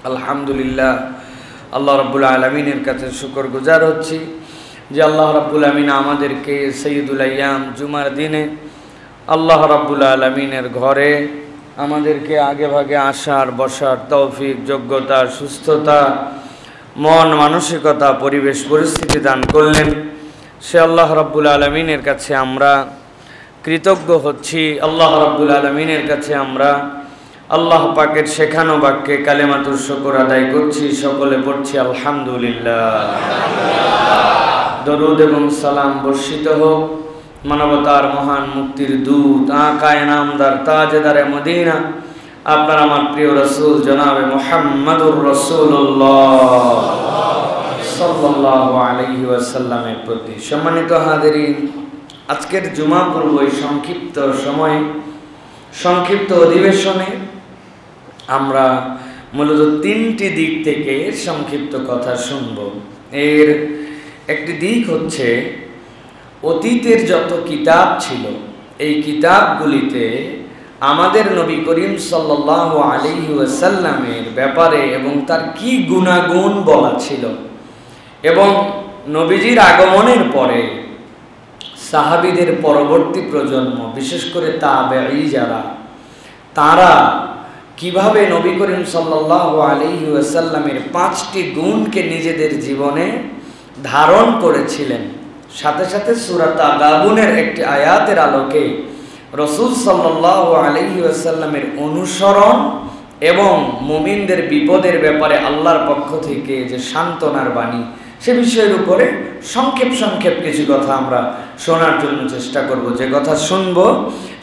আলহামদুলিল্লাহ আল্লাহ রাব্বুল আলামিনের কাছে শুকরগুজার হচ্ছি যে আল্লাহ রাব্বুল আলামিন আমাদেরকে সৈয়দুল আইয়াম জুমার দিনে আল্লাহ রাব্বুল আলামিনের ঘরে আমাদেরকে আগে ভাগে আসার বসার তৌফিক, যোগ্যতা, সুস্থতা, মন মানসিকতা, পরিবেশ পরিস্থিতি দান করলেন। সে আল্লাহ রাব্বুল আলামিনের কাছে আমরা কৃতজ্ঞ হচ্ছি। আল্লাহ রাব্বুল আলামিনের কাছে আমরা আল্লাহ পাকের শেখানো বাক্যে কালেমাতুর শুকর আদায় করছি। সকলে পড়ছি আলহামদুলিল্লাহ। দরুদ এবং সালাম বর্ষিত হোক মানবতার মহান মুক্তির দূত আকায়ে নামদার তাজেদারে মদিনা আপনার আমার প্রিয় রাসূল জনাবে মুহাম্মদুর রাসূলুল্লাহ সাল্লাল্লাহু আলাইহি ওয়াসাল্লামের প্রতি। সম্মানিত হাজিরিন, আজকের জুমা পর্ব এই সংক্ষিপ্ত সময়ে সংক্ষিপ্ত অধিবেশনে আমরা মূলত তিনটি দিক থেকে সংক্ষিপ্ত কথা শুনব। এর একটি দিক হচ্ছে অতীতের যত কিতাব ছিল এই কিতাবগুলিতে আমাদের নবী করিম সাল্লাল্লাহু আলাইহি ওয়াসাল্লামের ব্যাপারে এবং তার কি গুণাগুণ বলা ছিল, এবং নবীজির আগমনের পরে সাহাবীদের পরবর্তী প্রজন্ম, বিশেষ করে তাবেঈ যারা, তারা কিভাবে নবী করিম সাল্লাল্লাহু আলাইহি ওয়াসাল্লামের 5টি গুণকে নিজেদের জীবনে ধারণ করেছিলেন। সাথে সাথে সূরা তাগাবুনের একটি আয়াতের আলোকে রাসূল সাল্লাল্লাহু আলাইহি ওয়াসাল্লামের অনুসরণ এবং মুমিনদের বিপদের ব্যাপারে আল্লাহর পক্ষ থেকে যে সান্ত্বনার বাণী, সে বিষয়ের উপরে সংক্ষেপ কিছু কথা আমরা শোনার জন্য চেষ্টা করব। যে কথা শুনব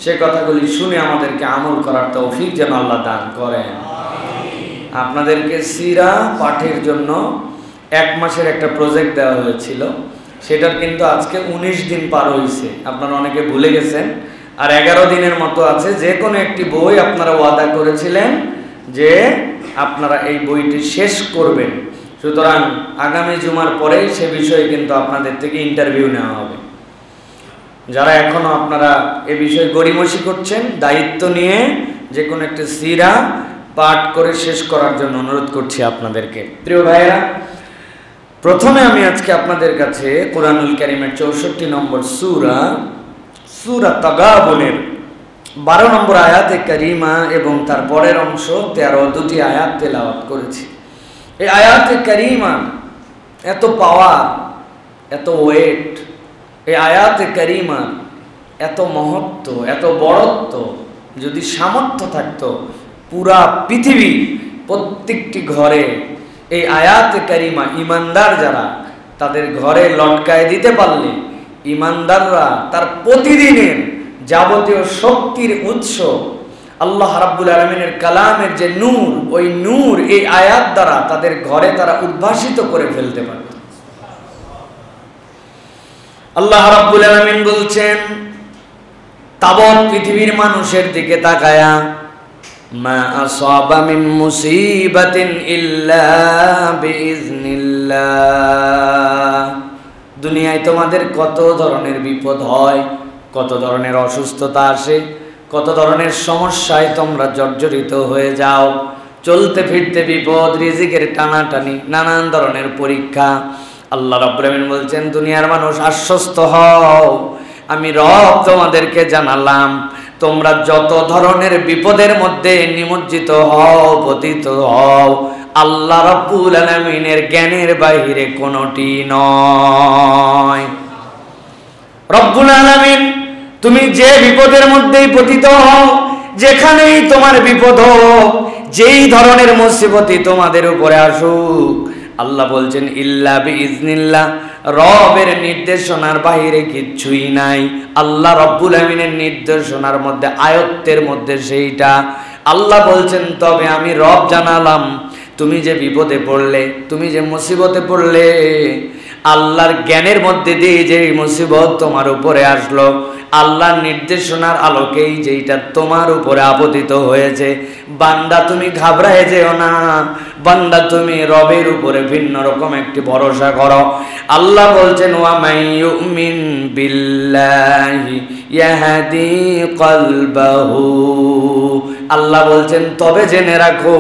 সে কথাগুলি শুনে আমাদেরকে আমল করার তৌফিক যেন আল্লাহ দান করেন। আপনাদেরকে সিরা পাঠের জন্য 1 মাসের একটা প্রজেক্ট দেওয়া হয়েছিল, সেটার কিন্তু আজকে 19 দিন পার হয়েছে। আপনারা অনেকে ভুলে গেছেন, আর 11 দিনের মতো আছে। যে কোনো একটি বই আপনারা ওয়াদা করেছিলেন যে আপনারা এই বইটি শেষ করবেন। সুতরাং আগামী জুমার পরেই সে বিষয়ে কিন্তু আপনাদের থেকে ইন্টারভিউ নেওয়া হবে। যারা এখনো আপনারা এ বিষয়ে গড়িমসি করছেন, দায়িত্ব নিয়ে যে কোনো একটা সিরা পাঠ করে শেষ করার জন্য অনুরোধ করছি আপনাদেরকে। প্রিয় ভাইয়েরা, প্রথমে আমি আজকে আপনাদের কাছে কোরআনুল কারীমের 64 নম্বর সূরা তাগাবুনের 12 নম্বর আয়াতে কারিমা এবং তার পরের অংশ 2টি আয়াত তেলাওয়াত করেছি। এই আয়াতে কারিমা এত পাওয়ার, এত ওয়েট, এই আয়াতে কারিমা এত মহত্ব, এত বড়ত্ব, যদি সামর্থ্য থাকতো পুরা পৃথিবী প্রত্যেকটি ঘরে এই আয়াতে কারিমা ঈমানদার যারা তাদের ঘরে লটকায় দিতে পারলে ঈমানদাররা তার প্রতিদিনের যাবতীয় শক্তির উৎস আল্লাহ রাব্বুল আলামিনের কালামের যে নূর, ওই নূর এই আয়াত দ্বারা তাদের ঘরে তারা উদ্ভাসিত করে ফেলতে পারে। আল্লাহ রাব্বুল আলামিন বলছেন তাবৎ পৃথিবীর মানুষের দিকে তাকায়া, মা আসাবা মিন মুসিবাতিন ইল্লা বিইজনিল্লাহ। দুনিয়ায় তোমাদের কত ধরনের বিপদ হয়, কত ধরনের অসুস্থতা আসে, কত ধরনের সমস্যায় তোমরা জর্জরিত হয়ে যাও। চলতে ফিরতে বিপদ, রিজিকের টানাটানি, নানান ধরনের পরীক্ষা। আল্লাহ রাব্বুল আলামিন বলছেন দুনিয়ার মানুষ আশ্বস্ত হও, আমি রব তোমাদেরকে জানালাম তোমরা যত ধরনের বিপদের মধ্যে নিমজ্জিত হও, পতিত হও, আল্লাহ রাব্বুল আলামিনের জ্ঞানের বাইরে কোনোটি নয়। রব্বুল আলামিন তুমি যে বিপদের মধ্যেই পতিত হও, যেখানেই তোমার বিপদ হোক, যেই ধরনের মুসিবতই তোমাদের উপরে আসুক, আল্লাহ বলছেন ইল্লা বিইজনিল্লাহ, রবের নির্দেশনার বাইরে কিচ্ছুই নাই। আল্লাহ রব্বুল আমিনের নির্দেশনার মধ্যে, আয়ত্তের মধ্যে সেইটা। আল্লাহ বলছেন তবে আমি রব জানালাম তুমি যে বিপদে পড়লে, তুমি যে মুসিবতে পড়লে, আল্লাহর জ্ঞানের মধ্যে দিয়ে যে মুসিবত তোমার উপরে আসলো, আল্লাহর নির্দেশনার আলোকেই যেইটা তোমার উপরে আপতিত হয়েছে, বান্দা তুমি ঘাবড়ায় যেও না, বান্দা তুমি রবের উপরে ভিন্ন রকম একটি ভরসা করো। আল্লাহ বলছেন ওয়া মাইয়ুমিন বিল্লাহি ইয়াহদি কলবাহু, আল্লাহ বলছেন তবে জেনে রাখো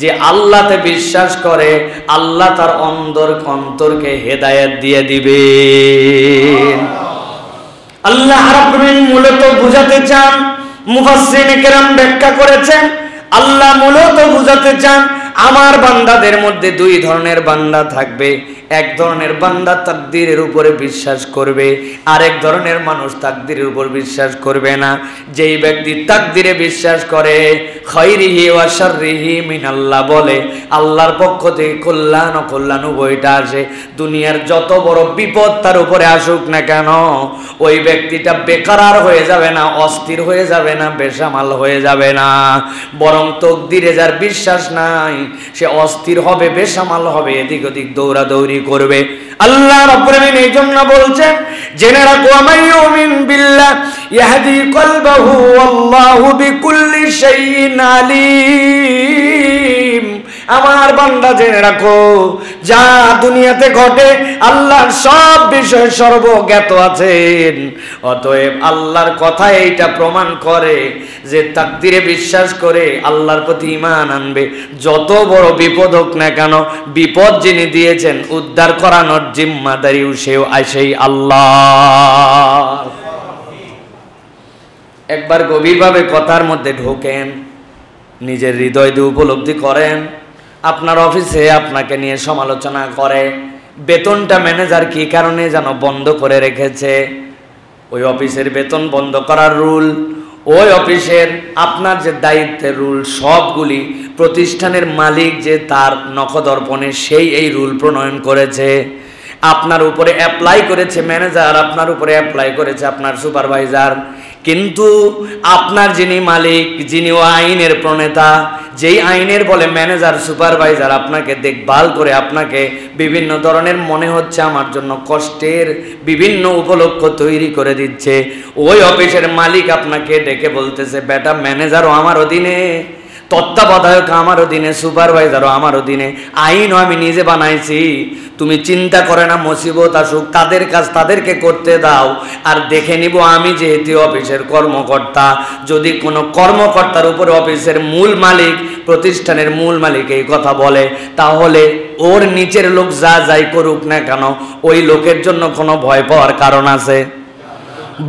যে আল্লাহতে বিশ্বাস করে আল্লাহ তার অন্তরকে হেদায়েত দিয়ে দিবেন। আল্লাহ রাব্বুল আলামিন মূলত বুঝাতে চান, মুফাসসিরিনে কেরাম ব্যাখ্যা করেছেন, আল্লাহ মূলত বুঝাতে চান আমার বান্দাদের মধ্যে দুই ধরনের বান্দা থাকবে। এক ধরনের বান্দা তাকদীরের উপরে বিশ্বাস করবে, আরেক ধরনের মানুষ তাকদীরের উপর বিশ্বাস করবে না। যেই ব্যক্তি তাকদীরে বিশ্বাস করে, খায়রিহি ওয়া শাররিহি মিনাল্লাহ বলে, আল্লাহর পক্ষ থেকে কল্যাণ ও কল্যাণ উভয়টা আসে, দুনিয়ার যত বড় বিপদ তার উপরে আসুক না কেন ওই ব্যক্তিটা বেকার হয়ে যাবে না, অস্থির হয়ে যাবে না, বেসামাল হয়ে যাবে না। বরং তাকদীরে যার বিশ্বাস নাই সে অস্থির হবে, বেসামাল হবে, এদিক ওদিক দৌড়াদৌড়ি করবে। আল্লাহ রাব্বুল আলামিন এই জন্য বলছেন জেনে রাখো আমিয়ুমিন বিল্লাহ ইয়াহদি কলবাহু আল্লাহু বিকুল্লি শাইইন আলিম। আমার বান্দা জেনে রাখো যা দুনিয়াতে ঘটে আল্লাহর সব বিষয় সর্বজ্ঞাত আছেন। অতএব আল্লাহর কথা এইটা প্রমাণ করে যে তাকদীরে বিশ্বাস করে আল্লাহর প্রতি ঈমান আনবে, যত বড় বিপদ হোক না কেন বিপদ যিনি দিয়েছেন উদ্ধার করানোর জিম্মাদারিও সেই আল্লাহ। একবার গভীরভাবে কথার মধ্যে ঢোকেন, নিজের হৃদয় দিয়ে উপলব্ধি করেন আপনার অফিসে আপনাকে নিয়ে সমালোচনা করে, বেতনটা ম্যানেজার কি কারণে যেন বন্ধ করে রেখেছে, ওই অফিসের বেতন বন্ধ করার রুল, ওই অফিসের আপনার যে দায়িত্বের রুল সবগুলি প্রতিষ্ঠানের মালিক যে তার নখদর্পণে সেই এই রুল প্রণয়ন করেছে, আপনার উপরে অ্যাপ্লাই করেছে ম্যানেজার, আপনার উপরে অ্যাপ্লাই করেছে আপনার সুপারভাইজার। কিন্তু আপনার যিনি মালিক, যিনি ও আইনের প্রণেতা, যেই আইনের বলে ম্যানেজার সুপারভাইজার আপনাকে দেখভাল করে আপনাকে বিভিন্ন ধরনের মনে হচ্ছে আমার জন্য কষ্টের বিভিন্ন উপলক্ষ তৈরি করে দিচ্ছে, ওই অফিসের মালিক আপনাকে ডেকে বলতেছে বেটা ম্যানেজারও আমার অধীনে, তত্ত্বাবধায়ক আমার অধীনে, সুপারভাইজারও আমার অধীনে, আইনও আমি নিজে বানাইছি, তুমি চিন্তা করে না মুসিবত আসুক তাদের কাজ তাদেরকে করতে দাও, আর দেখে নিব আমি যেহেতু অফিসের কর্মকর্তা, যদি কোনো কর্মকর্তার উপরে অফিসের মূল মালিক, প্রতিষ্ঠানের মূল মালিক এই কথা বলে, তাহলে ওর নিচের লোক যা যাই করুক না কেন ওই লোকের জন্য কোনো ভয় পাওয়ার কারণ আছে?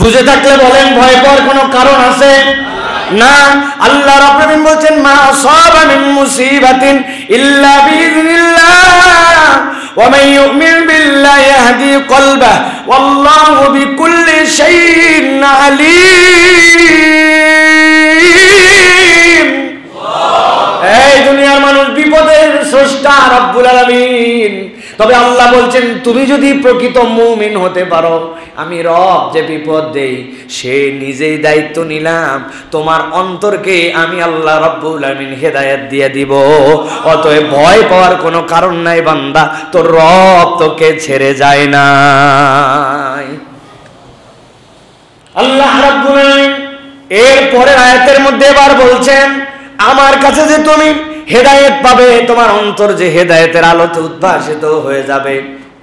বুঝে থাকলে বলেন ভয় পাওয়ার কোনো কারণ আছে না। আল্লাহ রাব্বুল আলামিন বলেন মা আসাবা মিন মুসিবাতিন ইল্লা বিইذনিল্লাহ ওয়া মান ইউমিন বিল্লাহি ইয়াহদি কলবাহু ওয়াল্লাহু বিকুল্লি শাইইন আলীম। এই দুনিয়ার মানুষ বিপদের স্রষ্টা রাব্বুল আলামিন, তবে আল্লাহ বলছেন তুমি যদি প্রকৃত মুমিন হতে পারো আমি রব যে বিপদ দেই সে নিজেই দায়িত্ব নিলাম, তোমার অন্তরকে আমি আল্লাহ রাব্বুল আলামিন হেদায়েত দিয়ে দিব। অতএব ভয় পাওয়ার কোনো কারণ নাই বান্দা, তোর রব তোকে ছেড়ে যায় না। আল্লাহ রাব্বুল আলামিন এর পরের আয়াতের মধ্যে এবার বলছেন আমার কাছে যে তুমি হেদায়েত পাবে, তোমার অন্তর যে হেদায়েতের আলোতে উদ্ভাসিত হয়ে যাবে,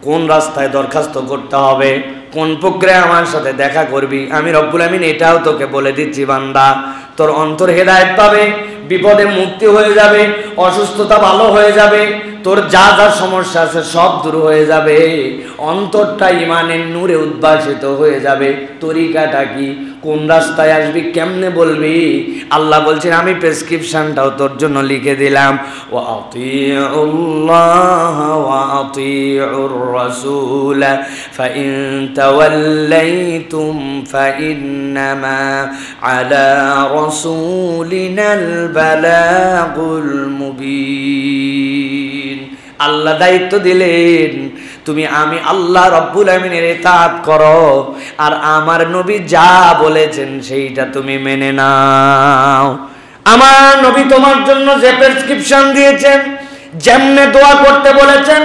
কোন রাস্তায় দরখাস্ত করতে হবে, কোন প্রক্রিয়া আমার সাথে দেখা করবি, আমি রব্বুল আমিন এটাও তোকে বলে দিচ্ছি বান্দা। তোর অন্তর হেদায়েত পাবে, বিপদে মুক্তি হয়ে যাবে, অসুস্থতা ভালো হয়ে যাবে, তোর যা যা সমস্যা আছে সব দূর হয়ে যাবে, অন্তরটা ইমানের নূরে উদ্ভাসিত হয়ে যাবে। তরিকাটা কি, কোন রাস্তায় আসবি, কেমনে বলবি, আল্লাহ বলছেন আমি প্রেসক্রিপশনটাও তোর জন্য লিখে দিলাম। ওয়া আতিউল্লাহ ওয়া আতিউর রাসূল ফাইন তাওয়াল্লাইতুম ফাইন্নামা আলা রাসূলিনাল বালাগুল মুবিন। আল্লাহ দায়িত্ব দিলেন তুমি আমি আল্লাহ রব্বুল আমিনের ইতাআত করো আর আমার নবী যা বলেছেন সেইটা তুমি মেনে নাও। আমার নবী তোমার জন্য যে প্রেসক্রিপশন দিয়েছেন, যেমনে দোয়া করতে বলেছেন,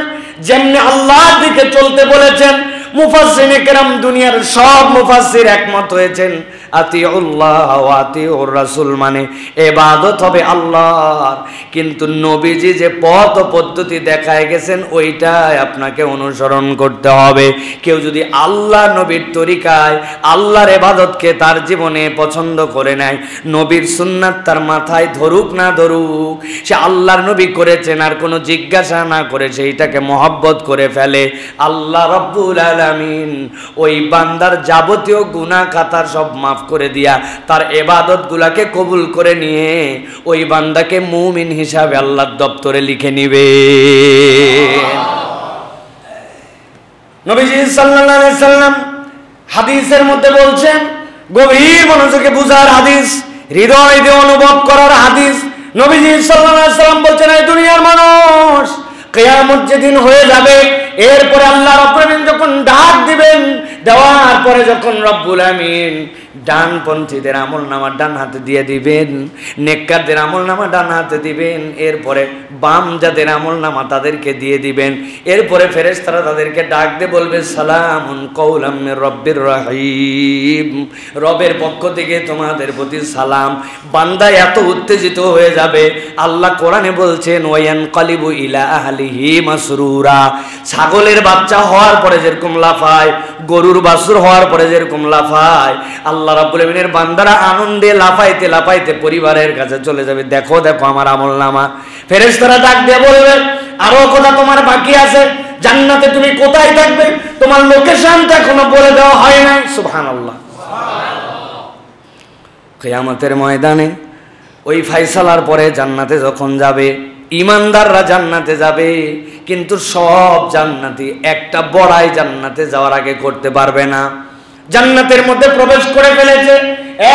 যেমনে আল্লাহর দিকে চলতে বলেছেন, মুফাসসিরিনে কেরাম দুনিয়ার সব মুফাসসির একমত হয়েছেন আতিউল্লাহ ওয়া আতিউর রাসূল মানে ইবাদত হবে আল্লাহর, কিন্তু নবীজি যে পথ পদ্ধতি দেখায় গেছেন ওইটাই আপনাকে অনুসরণ করতে হবে। কেউ যদি আল্লাহ নবীর তরিকায় আল্লাহর ইবাদতকে তার জীবনে পছন্দ করে নেয়, নবীর সুন্নাত তার মাথায় ধরুক না ধরুক, সে আল্লাহর নবী করেছেন আর কোনো জিজ্ঞাসা না করে সেইটাকে মহব্বত করে ফেলে, আল্লাহ রাব্বুল আলামিন ওই বান্দার যাবতীয় গুনাহ খাতার সব মাফ করে দিয়া তার ইবাদতগুলোকে কবুল করে নিয়ে ওই বান্দাকে মুমিন হিসাবে আল্লাহর দপ্তরে লিখে নিবে। নবীজি সাল্লাল্লাহু আলাইহি সাল্লাম হাদিসের মধ্যে বলছেন, গভীর মনোযোগে বুঝার হাদিস, হৃদয় দিয়ে অনুভব করার হাদিস। নবীজি সাল্লাল্লাহু আলাইহি সাল্লাম বলছেন, এই দুনিয়ার মানুষ কিয়ামত যেদিন হয়ে যাবে, এরপরে আল্লাহ রাব্বুল আমিন যখন ডাক দিবেন, দেওয়ার পরে যখন রব্বুল আমিন ডানপন্থীদের আমলনামা ডান হাতে দিয়ে দিবেন, নেককারদের আমলনামা ডান হাতে দিবেন, এরপরে বাম যাদের আমলনামা তাদেরকে দিয়ে দিবেন, এরপরে ফেরেশতারা তাদেরকে ডাক দিয়ে বলবে, সালামুন কাওলাম মির রব্বির রহিম, রবের পক্ষ থেকে তোমাদের প্রতি সালাম। বান্দা এত উত্তেজিত হয়ে যাবে, আল্লাহ কোরআনে বলছেন, ওয়ায়ানকালিবু ইলা আহলিহি মাসরুরা, ছাগলের বাচ্চা হওয়ার পরে যেরকম লাফায়, গরুর বাছুর হওয়ার পরে যেরকম লাফায়, আল্লাহ রাব্বুল আমিনের বান্দারা আনন্দে লাফাইতে লাফাইতে পরিবারের কাছে চলে যাবে, দেখো দেখো আমার আমলনামা। ফেরেশতারা ডাক দিয়ে বলবে, আরো কথা তোমার বাকি আছে, জান্নাতে তুমি কোথায় থাকবে তোমার লোকেশনটা এখনো বলে দেওয়া হয় নাই। সুবহানাল্লাহ। কিয়ামতের ময়দানে ওই ফায়সালার পরে জান্নাতে যখন যাবে, ইমানদাররা জান্নাতে যাবে, কিন্তু সব জান্নাতি একটা বড়াই জান্নাতে যাওয়ার আগে করতে পারবে না। জান্নাতের মধ্যে প্রবেশ করে ফেলেছে,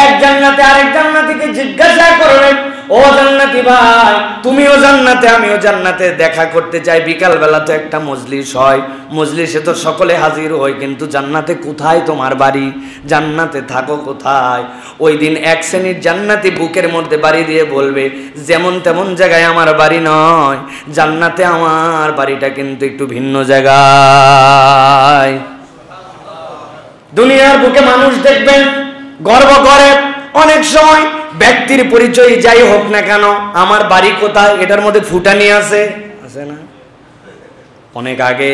এক জান্নাতে আরেক জান্নাতিকে জিজ্ঞাসা করবে, ও জান্নাতি ভাই, তুমিও জান্নাতে আমিও জান্নাতে, দেখা করতে চাই। বিকাল বেলা তো একটা মজলিস হয়, মজলিসে তো সকলে হাজির হয়, কিন্তু জান্নাতে কোথায় তোমার বাড়ি, জান্নাতে থাকো কোথায়? ওই দিন এক শ্রেণীর জান্নাতি বুকের মধ্যে বাড়ি দিয়ে বলবে, যেমন তেমন জায়গায় আমার বাড়ি নয়, জান্নাতে আমার বাড়িটা কিন্তু একটু ভিন্ন জায়গায়। দুনিয়ার বুকে মানুষ দেখবেন গর্ব করে, অনেক সময় ব্যক্তির পরিচয় যাই হোক না কেন, আমার বাড়ি কোথায় এটার মধ্যে ফুটানি আছে না? অনেক আগে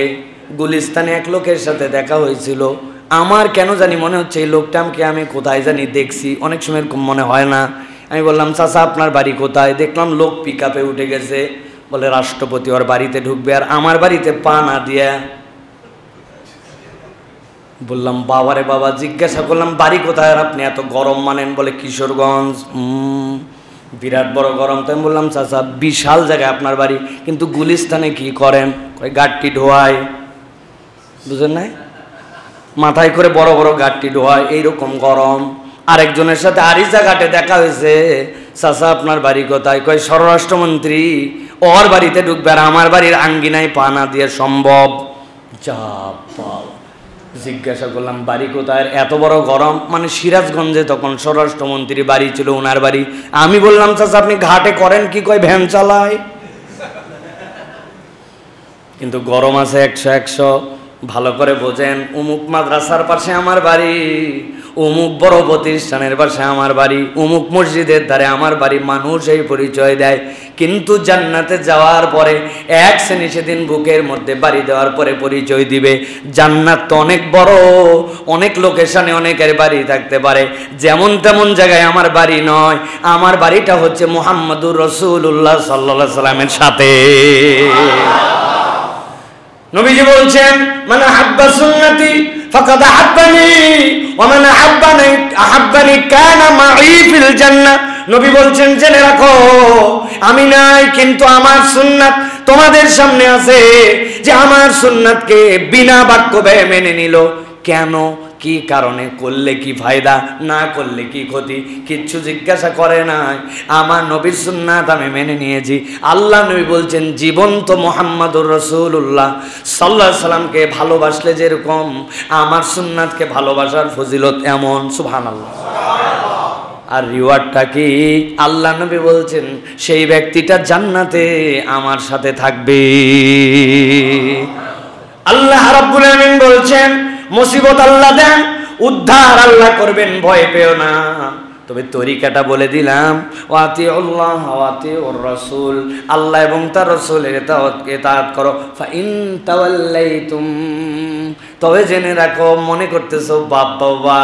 গুলিস্তানে এক লোকের সাথে দেখা হয়েছিল, আমার কেন জানি মনে হচ্ছে এই লোকটাকে আমি কোথায় জানি দেখছি, অনেক সময় এরকম মনে হয় না? আমি বললাম, চাচা আপনার বাড়ি কোথায়? দেখলাম লোক পিকআপে উঠে গেছে, বলে রাষ্ট্রপতি ওর বাড়িতে ঢুকবে আর আমার বাড়িতে পা না দিয়া। বললাম, বাবারে বাবা। জিজ্ঞাসা করলাম, বাড়ি কোথায়? আর আপনি এত গরম মানেন? বলে কিশোরগঞ্জ। বিরাট বড় গরম। তো আমি বললাম, চাচা বিশাল জায়গায় আপনার বাড়ি, কিন্তু গুলিস্তানে কি করেন? গাড়টি ধোয়ায়, বুঝেন নাই? মাথায় করে বড় বড় গাড়টি ধোয়ায়, এইরকম গরম। আরেকজনের সাথে আরিচা ঘাটে দেখা হয়েছে, চাচা আপনার বাড়ি কোথায়? কয় স্বরাষ্ট্রমন্ত্রী ওর বাড়িতে ঢুকবে আর আমার বাড়ির আঙ্গিনায় পা না দিয়ে সম্ভব? যা পাও। জিজ্ঞাসা করলাম, বাড়ি কোথায়? এত বড় গরম। মানে সিরাজগঞ্জে তখন স্বরাষ্ট্রমন্ত্রীর বাড়ি ছিল, ওনার বাড়ি। আমি বললাম, চাচা আপনি ঘাটে করেন কি? কয় ভ্যান চালায়। কিন্তু গরম আছে 100। ভালো করে বোঝেন, অমুক মাদ্রাসার পাশে আমার বাড়ি, অমুক বড় প্রতিষ্ঠানের পাশে আমার বাড়ি, অমুক মসজিদের ধারে আমার বাড়ি, মানুষ এই পরিচয় দেয়। কিন্তু জান্নাতে যাওয়ার পরে এক শ্রেণী সেদিন বুকের মধ্যে বাড়ি দেওয়ার পরে পরিচয় দিবে। জান্নাত তো অনেক বড়, অনেক লোকেশনে অনেকের বাড়ি থাকতে পারে, যেমন তেমন জায়গায় আমার বাড়ি নয়। আমার বাড়িটা হচ্ছে মুহাম্মদুর রাসূলুল্লাহ সাল্লাল্লাহু আলাইহি সাল্লামের সাথে। নবীজি বলছেন, মান আহাব্বা সুন্নতি ফাকাদ আহাব্বানি ওয়া মান আহাব্বানি কানা মাই ফিল জান্নাহ। নবী বলছেন, জেনে রাখো, আমি নাই কিন্তু আমার সুন্নাত তোমাদের সামনে আছে, যে আমার সুন্নাতকে বিনা বাক্য ব্যয়ে মেনে নিল। কেন, কি কারণে, করলে কি ফায়দা, না করলে কি ক্ষতি, কিচ্ছু জিজ্ঞাসা করে নাই। আমার নবীর সুন্নাত আমি মেনে নিয়েছি। আল্লাহ নবী বলছেন, জীবন্ত মুহাম্মদুর রাসূলুল্লাহ সাল্লাল্লাহু আলাইহি সাল্লামকে ভালোবাসলে যেরকম আমার সুন্নাতকে ভালোবাসার ফজিলত এমন। সুবহানাল্লাহ। আর রিওয়ার্ডটা কি? আল্লাহ নবী বলছেন, সেই ব্যক্তিটা জান্নাতে আমার সাথে থাকবে। আল্লাহ রাব্বুল আমিন বলছেন, মুসিবত আল্লাহ দেন, উদ্ধার আল্লাহ করবেন, ভয় পেও না। তবে তরিকাটা বলে দিলাম, ওয়াতিউল্লাহ ওয়াতিউর রাসূল, আল্লাহ এবং তার রাসূলের ইতাআত করো। ফাইন তাওয়াল্লাইতুম, তবে জেনে রাখো, মনে করতেছো বাবা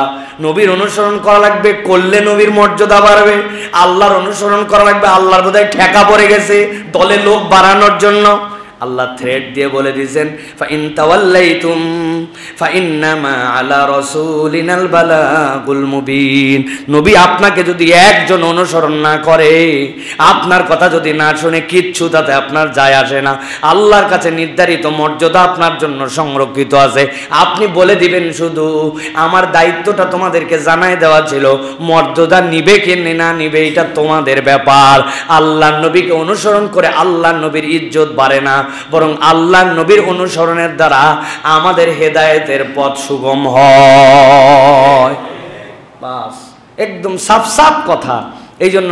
নবীর অনুসরণ করা লাগবে, করলে নবীর মর্যাদা বাড়বে, আল্লাহর অনুসরণ করা লাগবে, আল্লাহর বোধহয় ঠেকা পড়ে গেছে দলে লোক বাড়ানোর জন্য। আল্লাহ থ্রেড দিয়ে বলে দিয়েছেন, ফাইন তাওয়াল্লাইতুম ফাইন্নামা আলা রাসূলিনাল বালাগুল মুবিন। নবী আপনাকে যদি একজন অনুসরণ না করে, আপনার কথা যদি না শুনে, কিচ্ছু তাতে আপনার যায় আসে না। আল্লাহর কাছে নির্ধারিত মর্যাদা আপনার জন্য সংরক্ষিত আছে। আপনি বলে দিবেন শুধু, আমার দায়িত্বটা তোমাদেরকে জানাই দেওয়া ছিল, মর্যাদা নিবে কি না নিবে এটা তোমাদের ব্যাপার। আল্লাহর নবীকে অনুসরণ করে আল্লাহর নবীর ইজ্জত বাড়ে না, বরং আল্লাহর নবীর অনুসরণের দ্বারা আমাদের হেদায়েতের পথ সুগম হয়। বাস, একদম সাফ সাফ কথা। এই জন্য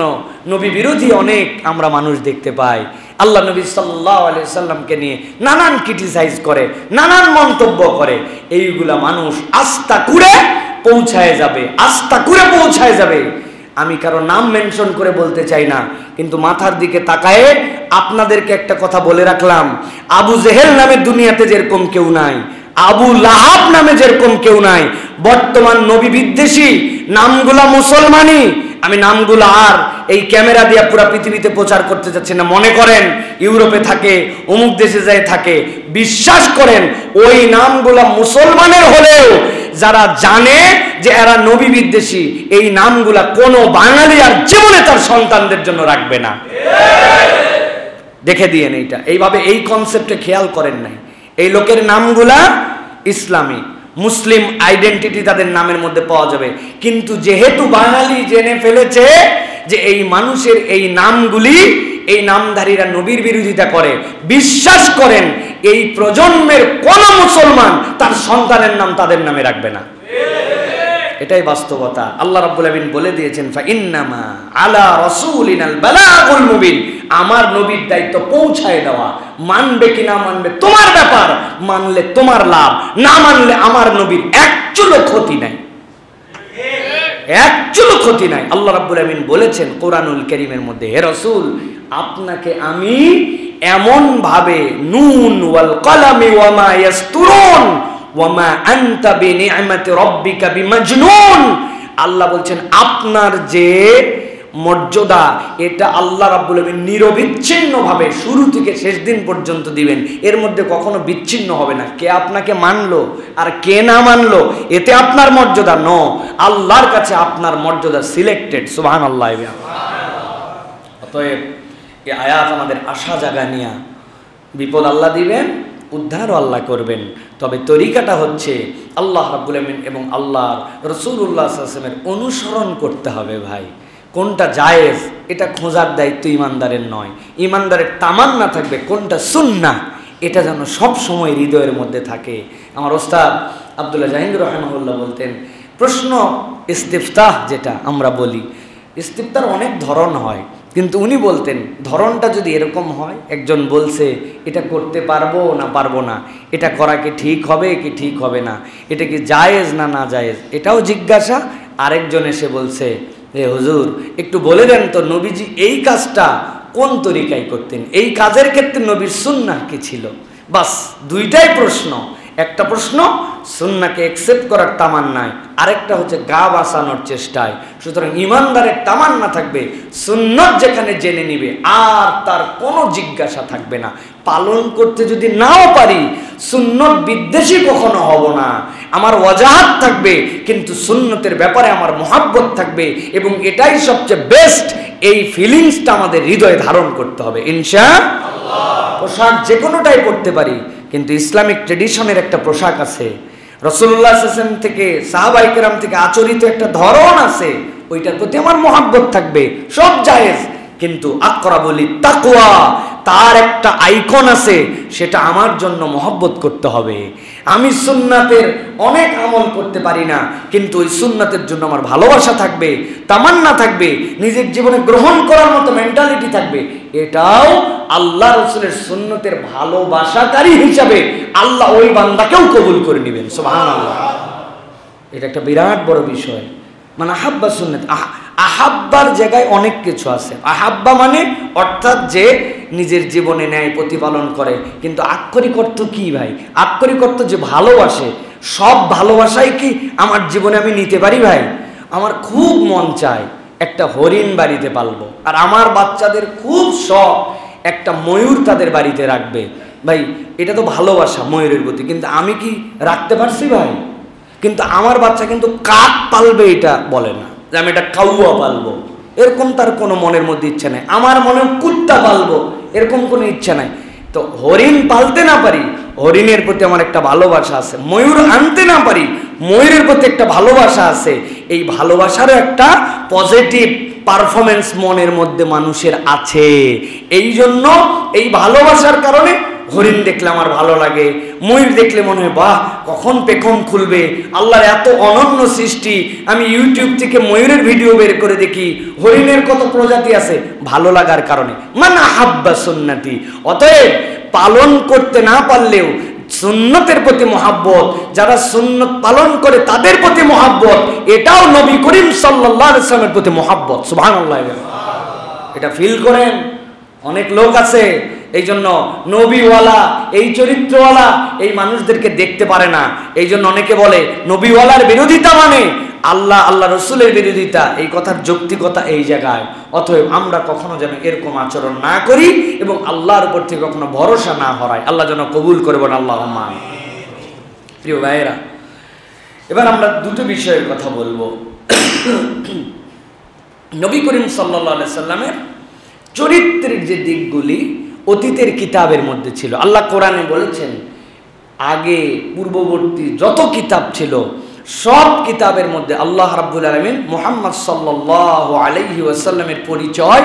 নবী বিরোধী অনেক আমরা মানুষ দেখতে পাই। আল্লাহ নবী সাল্লাল্লাহু আলাইহি সাল্লামকে নিয়ে নানান ক্রিটিসাইজ করে, নানান মন্তব্য করে। এইগুলা মানুষ আস্থা করে পৌঁছায় যাবে, আস্থা করে পৌঁছায় যাবে। আমি কারো নাম মেনশন করে বলতে চাই না, কিন্তু মাথার দিকে তাকায়ে আপনাদেরকে একটা কথা বলে রাখলাম, আবু জেহেল নামে দুনিয়াতে যেরকম কেউ নাই, আবু লাহাব নামে যেরকম কেউ নাই, বর্তমান নবী বিদ্বেষী নামগুলা মুসলমানই। আমি নামগুলা আর এই ক্যামেরা দিয়ে পুরো পৃথিবীতে প্রচার করতে যাচ্ছি না। মনে করেন ইউরোপে থাকে, অমুক দেশে যায় থাকে, বিশ্বাস করেন ওই নামগুলা মুসলমানের হলেও যারা জানে যে এরা নবী বিদ্বেষী, এই নামগুলা কোনো বাঙালি আর জীবনে তার সন্তানদের জন্য রাখবে না। দেখে দিয়েন এইটা, এইভাবে এই কনসেপ্টে খেয়াল করেন নাই। এই লোকের নামগুলা ইসলামী, মুসলিম আইডেন্টিটি তাদের নামের মধ্যে পাওয়া যাবে, কিন্তু যেহেতু বাঙালি জেনে ফেলেছে যে এই মানুষের এই নামগুলি, এই নামধারীরা নবীর বিরোধিতা করে, বিশ্বাস করেন এই প্রজন্মের কোন মুসলমান তার সন্তানের নাম তাদের নামে রাখবে না। এটাই বাস্তবতা। আল্লাহ রাব্বুল আমিন বলে দিয়েছেন, ফাইন্নামা আলা রাসূলিনাল বালাগুল মুবিন, আমার নবীর দায়িত্ব পৌঁছায় দেওয়া। মানবে কি না মানবে তোমার ব্যাপার, মানলে তোমার লাভ, না মানলে আমার নবীর এক চুলো ক্ষতি নাই, এক চুলো ক্ষতি নাই। আল্লাহ রাব্বুল আমিন বলেছেন কোরআনুল কারীমের মধ্যে, হে রাসূল আপনাকে আমি এমন ভাবে নুন ওয়াল কলামি ওয়া মা ইয়াসতুরুন ওয়া মা আনতা বিনি'মাতি রাব্বিকা বিমাজনুন, আল্লাহ বলছেন আপনার যে মর্যাদা, এটা আল্লাহ রাব্বুল আমিন নিরবিচ্ছিন্নভাবে শুরু থেকে শেষ দিন পর্যন্ত দিবেন, এর মধ্যে কখনো বিচ্ছিন্ন হবে না। কে আপনাকে মানলো আর কে না মানলো এতে আপনার মর্যাদা ন, আল্লাহর কাছে আপনার মর্যাদা সিলেক্টেড। সুবহানাল্লাহ। অতএব এই আয়াত আমাদের আশা জাগা নিয়া, বিপদ আল্লাহ দিবেন, উদ্ধারও আল্লাহ করবেন। তবে তরিকাটা হচ্ছে আল্লাহ রাব্বুল আমিন এবং আল্লাহর রাসূলুল্লাহ সাল্লাল্লাহু আলাইহি ওয়াসাল্লামের অনুসরণ করতে হবে। ভাই কোনটা জায়েজ এটা খোঁজার দায়িত্ব ইমানদারের নয়, ইমানদারের তামান্না থাকবে কোনটা সুন্নাহ এটা যেন সব সময় হৃদয়ের মধ্যে থাকে। আমার ওস্তাদ আব্দুল্লাহ জাহিদ রাহিমাহুল্লাহ বলতেন, প্রশ্ন ইস্তিফতাহ যেটা আমরা বলি, ইস্তিফতার অনেক ধরন হয়, কিন্তু উনি বলতেন ধরনটা যদি এরকম হয়, একজন বলছে এটা করতে পারবো না পারবো না, এটা করা কি ঠিক হবে কি ঠিক হবে না, এটা কি জায়েজ না না জায়েজ এটাও জিজ্ঞাসা। আরেকজন এসে বলছে, এ হুজুর একটু বলে দেন তো নবীজি এই কাজটা কোন তরিকায় করতেন, এই কাজের ক্ষেত্রে নবীর সুন্নাহ কি ছিল। বাস দুইটাই প্রশ্ন, একটা প্রশ্ন সুন্নাহকে অ্যাকসেপ্ট করার তামান্নায়, আরেকটা হচ্ছে গা বাঁচানোর চেষ্টায়। সুতরাং ইমানদারের তামান্না থাকবে সুন্নাত যেখানে জেনে নিবে আর তার কোনো জিজ্ঞাসা থাকবে না। পালন করতে যদি নাও পারি সুন্নত বিদ্বেষী কখনো হব না, আমার ওয়াজাহাত থাকবে, কিন্তু সুন্নতের ব্যাপারে আমার মহাব্বত থাকবে, এবং এটাই সবচেয়ে বেস্ট। এই ফিলিংসটা আমাদের হৃদয়ে ধারণ করতে হবে ইনশাআল্লাহ। পোশাক যে কোনোটাই পরতে পারি, কিন্তু ইসলামিক ট্রেডিশনের একটা পোশাক আছে, রাসূলুল্লাহ সাল্লাল্লাহু আলাইহি ওয়াসাল্লাম থেকে সাহাবায়ে কেরাম থেকে আচরিত একটা ধরন আছে, ওইটার প্রতি আমার মহাব্বত থাকবে, সব জায়েজ। কিন্তু আকরাবুল তাকওয়া তার একটা আইকন আছে, সেটা আমার জন্য মহব্বত করতে হবে। আমি সুন্নাতের অনেক আমল করতে পারি না, কিন্তু ওই সুন্নাতের জন্য আমার ভালোবাসা থাকবে, তামান্না থাকবে, নিজের জীবনে গ্রহণ করার মতো মেন্টালিটি থাকবে। এটাও আল্লাহ রাসূলের সুন্নতের ভালোবাসাকারী হিসাবে আল্লাহ ওই বান্দাকেও কবুল করে নেবেন। সুবহানাল্লাহ। এটা একটা বিরাট বড় বিষয়। মানে আহাব্বা সুন্নাত, আহাব্বার জায়গায় অনেক কিছু আছে। আহাব্বা মানে অর্থাৎ যে নিজের জীবনে ন্যায় প্রতিপালন করে, কিন্তু আক্ষরিক অর্থ কি ভাই? আক্ষরিক অর্থ যে ভালোবাসে। সব ভালোবাসাই কি আমার জীবনে আমি নিতে পারি ভাই? আমার খুব মন চায় একটা হরিণ বাড়িতে পালবো, আর আমার বাচ্চাদের খুব শখ একটা ময়ূর তাদের বাড়িতে রাখবে। ভাই এটা তো ভালোবাসা ময়ূরের প্রতি, কিন্তু আমি কি রাখতে পারছি ভাই? কিন্তু আমার বাচ্চা কিন্তু কাক পালবে এটা বলে না, যে আমি এটা কাউয়া পালবো, এরকম তার কোনো মনের মধ্যে ইচ্ছা নাই। আমার মনে কুত্তা পালবো এরকম কোনো ইচ্ছা নাই। তো হরিণ পালতে না পারি, হরিণের প্রতি আমার একটা ভালোবাসা আছে। ময়ূর আনতে না পারি, ময়ূরের প্রতি একটা ভালোবাসা আছে। এই ভালোবাসারও একটা পজিটিভ পারফরমেন্স মনের মধ্যে মানুষের আছে। এই জন্য এই ভালোবাসার কারণে হরিণ দেখলে আমার ভালো লাগে, ময়ূর দেখলে মনে হয় বাহ কখন পেখম খুলবে, আল্লাহর এত অনন্য সৃষ্টি। আমি ইউটিউব থেকে ময়ূরের ভিডিও বের করে দেখি, হরিণের কত প্রজাতি আছে, ভালো লাগার কারণে। মানে আহাব্বা সুন্নতি। অতএব পালন করতে না পারলেও সুন্নতের প্রতি মহাব্বত, যারা সুন্নত পালন করে তাদের প্রতি মহাব্বত, এটাও নবী করিম সাল্লাল্লাহু আলাইহি ওয়াসাল্লামের প্রতি মহাব্বত। সুবহানাল্লাহ। এটা ফিল করেন। অনেক লোক আছে এই জন্য নবীওয়ালা, এই চরিত্রওয়ালা এই মানুষদেরকে দেখতে পারে না। এই জন্য অনেকে বলে নবীওয়ালার বিরোধিতা মানে আল্লাহ রসুলের বিরোধিতা। এই কথার যৌক্তিকতা এই জায়গায়। অতএব আমরা কখনো যেন এরকম আচরণ না করি এবং আল্লাহর উপর থেকে কখনো ভরসা না হারাই। আল্লাহ যেন কবুল করবেন, আল্লাহুম্মা আমিন। প্রিয় ভাইয়েরা, এবার আমরা দুটো বিষয়ের কথা বলবো। নবী করিম সাল্লাল্লাহু আলাইহি সাল্লামের চরিত্রের যে দিকগুলি অতীতের কিতাবের মধ্যে ছিল। আল্লাহ কোরআনে বলেছেন আগে পূর্ববর্তী যত কিতাব ছিল সব কিতাবের মধ্যে আল্লাহ রাব্বুল আলামিন মুহাম্মদ সাল্লাল্লাহু আলাইহি ওয়াসাল্লামের পরিচয়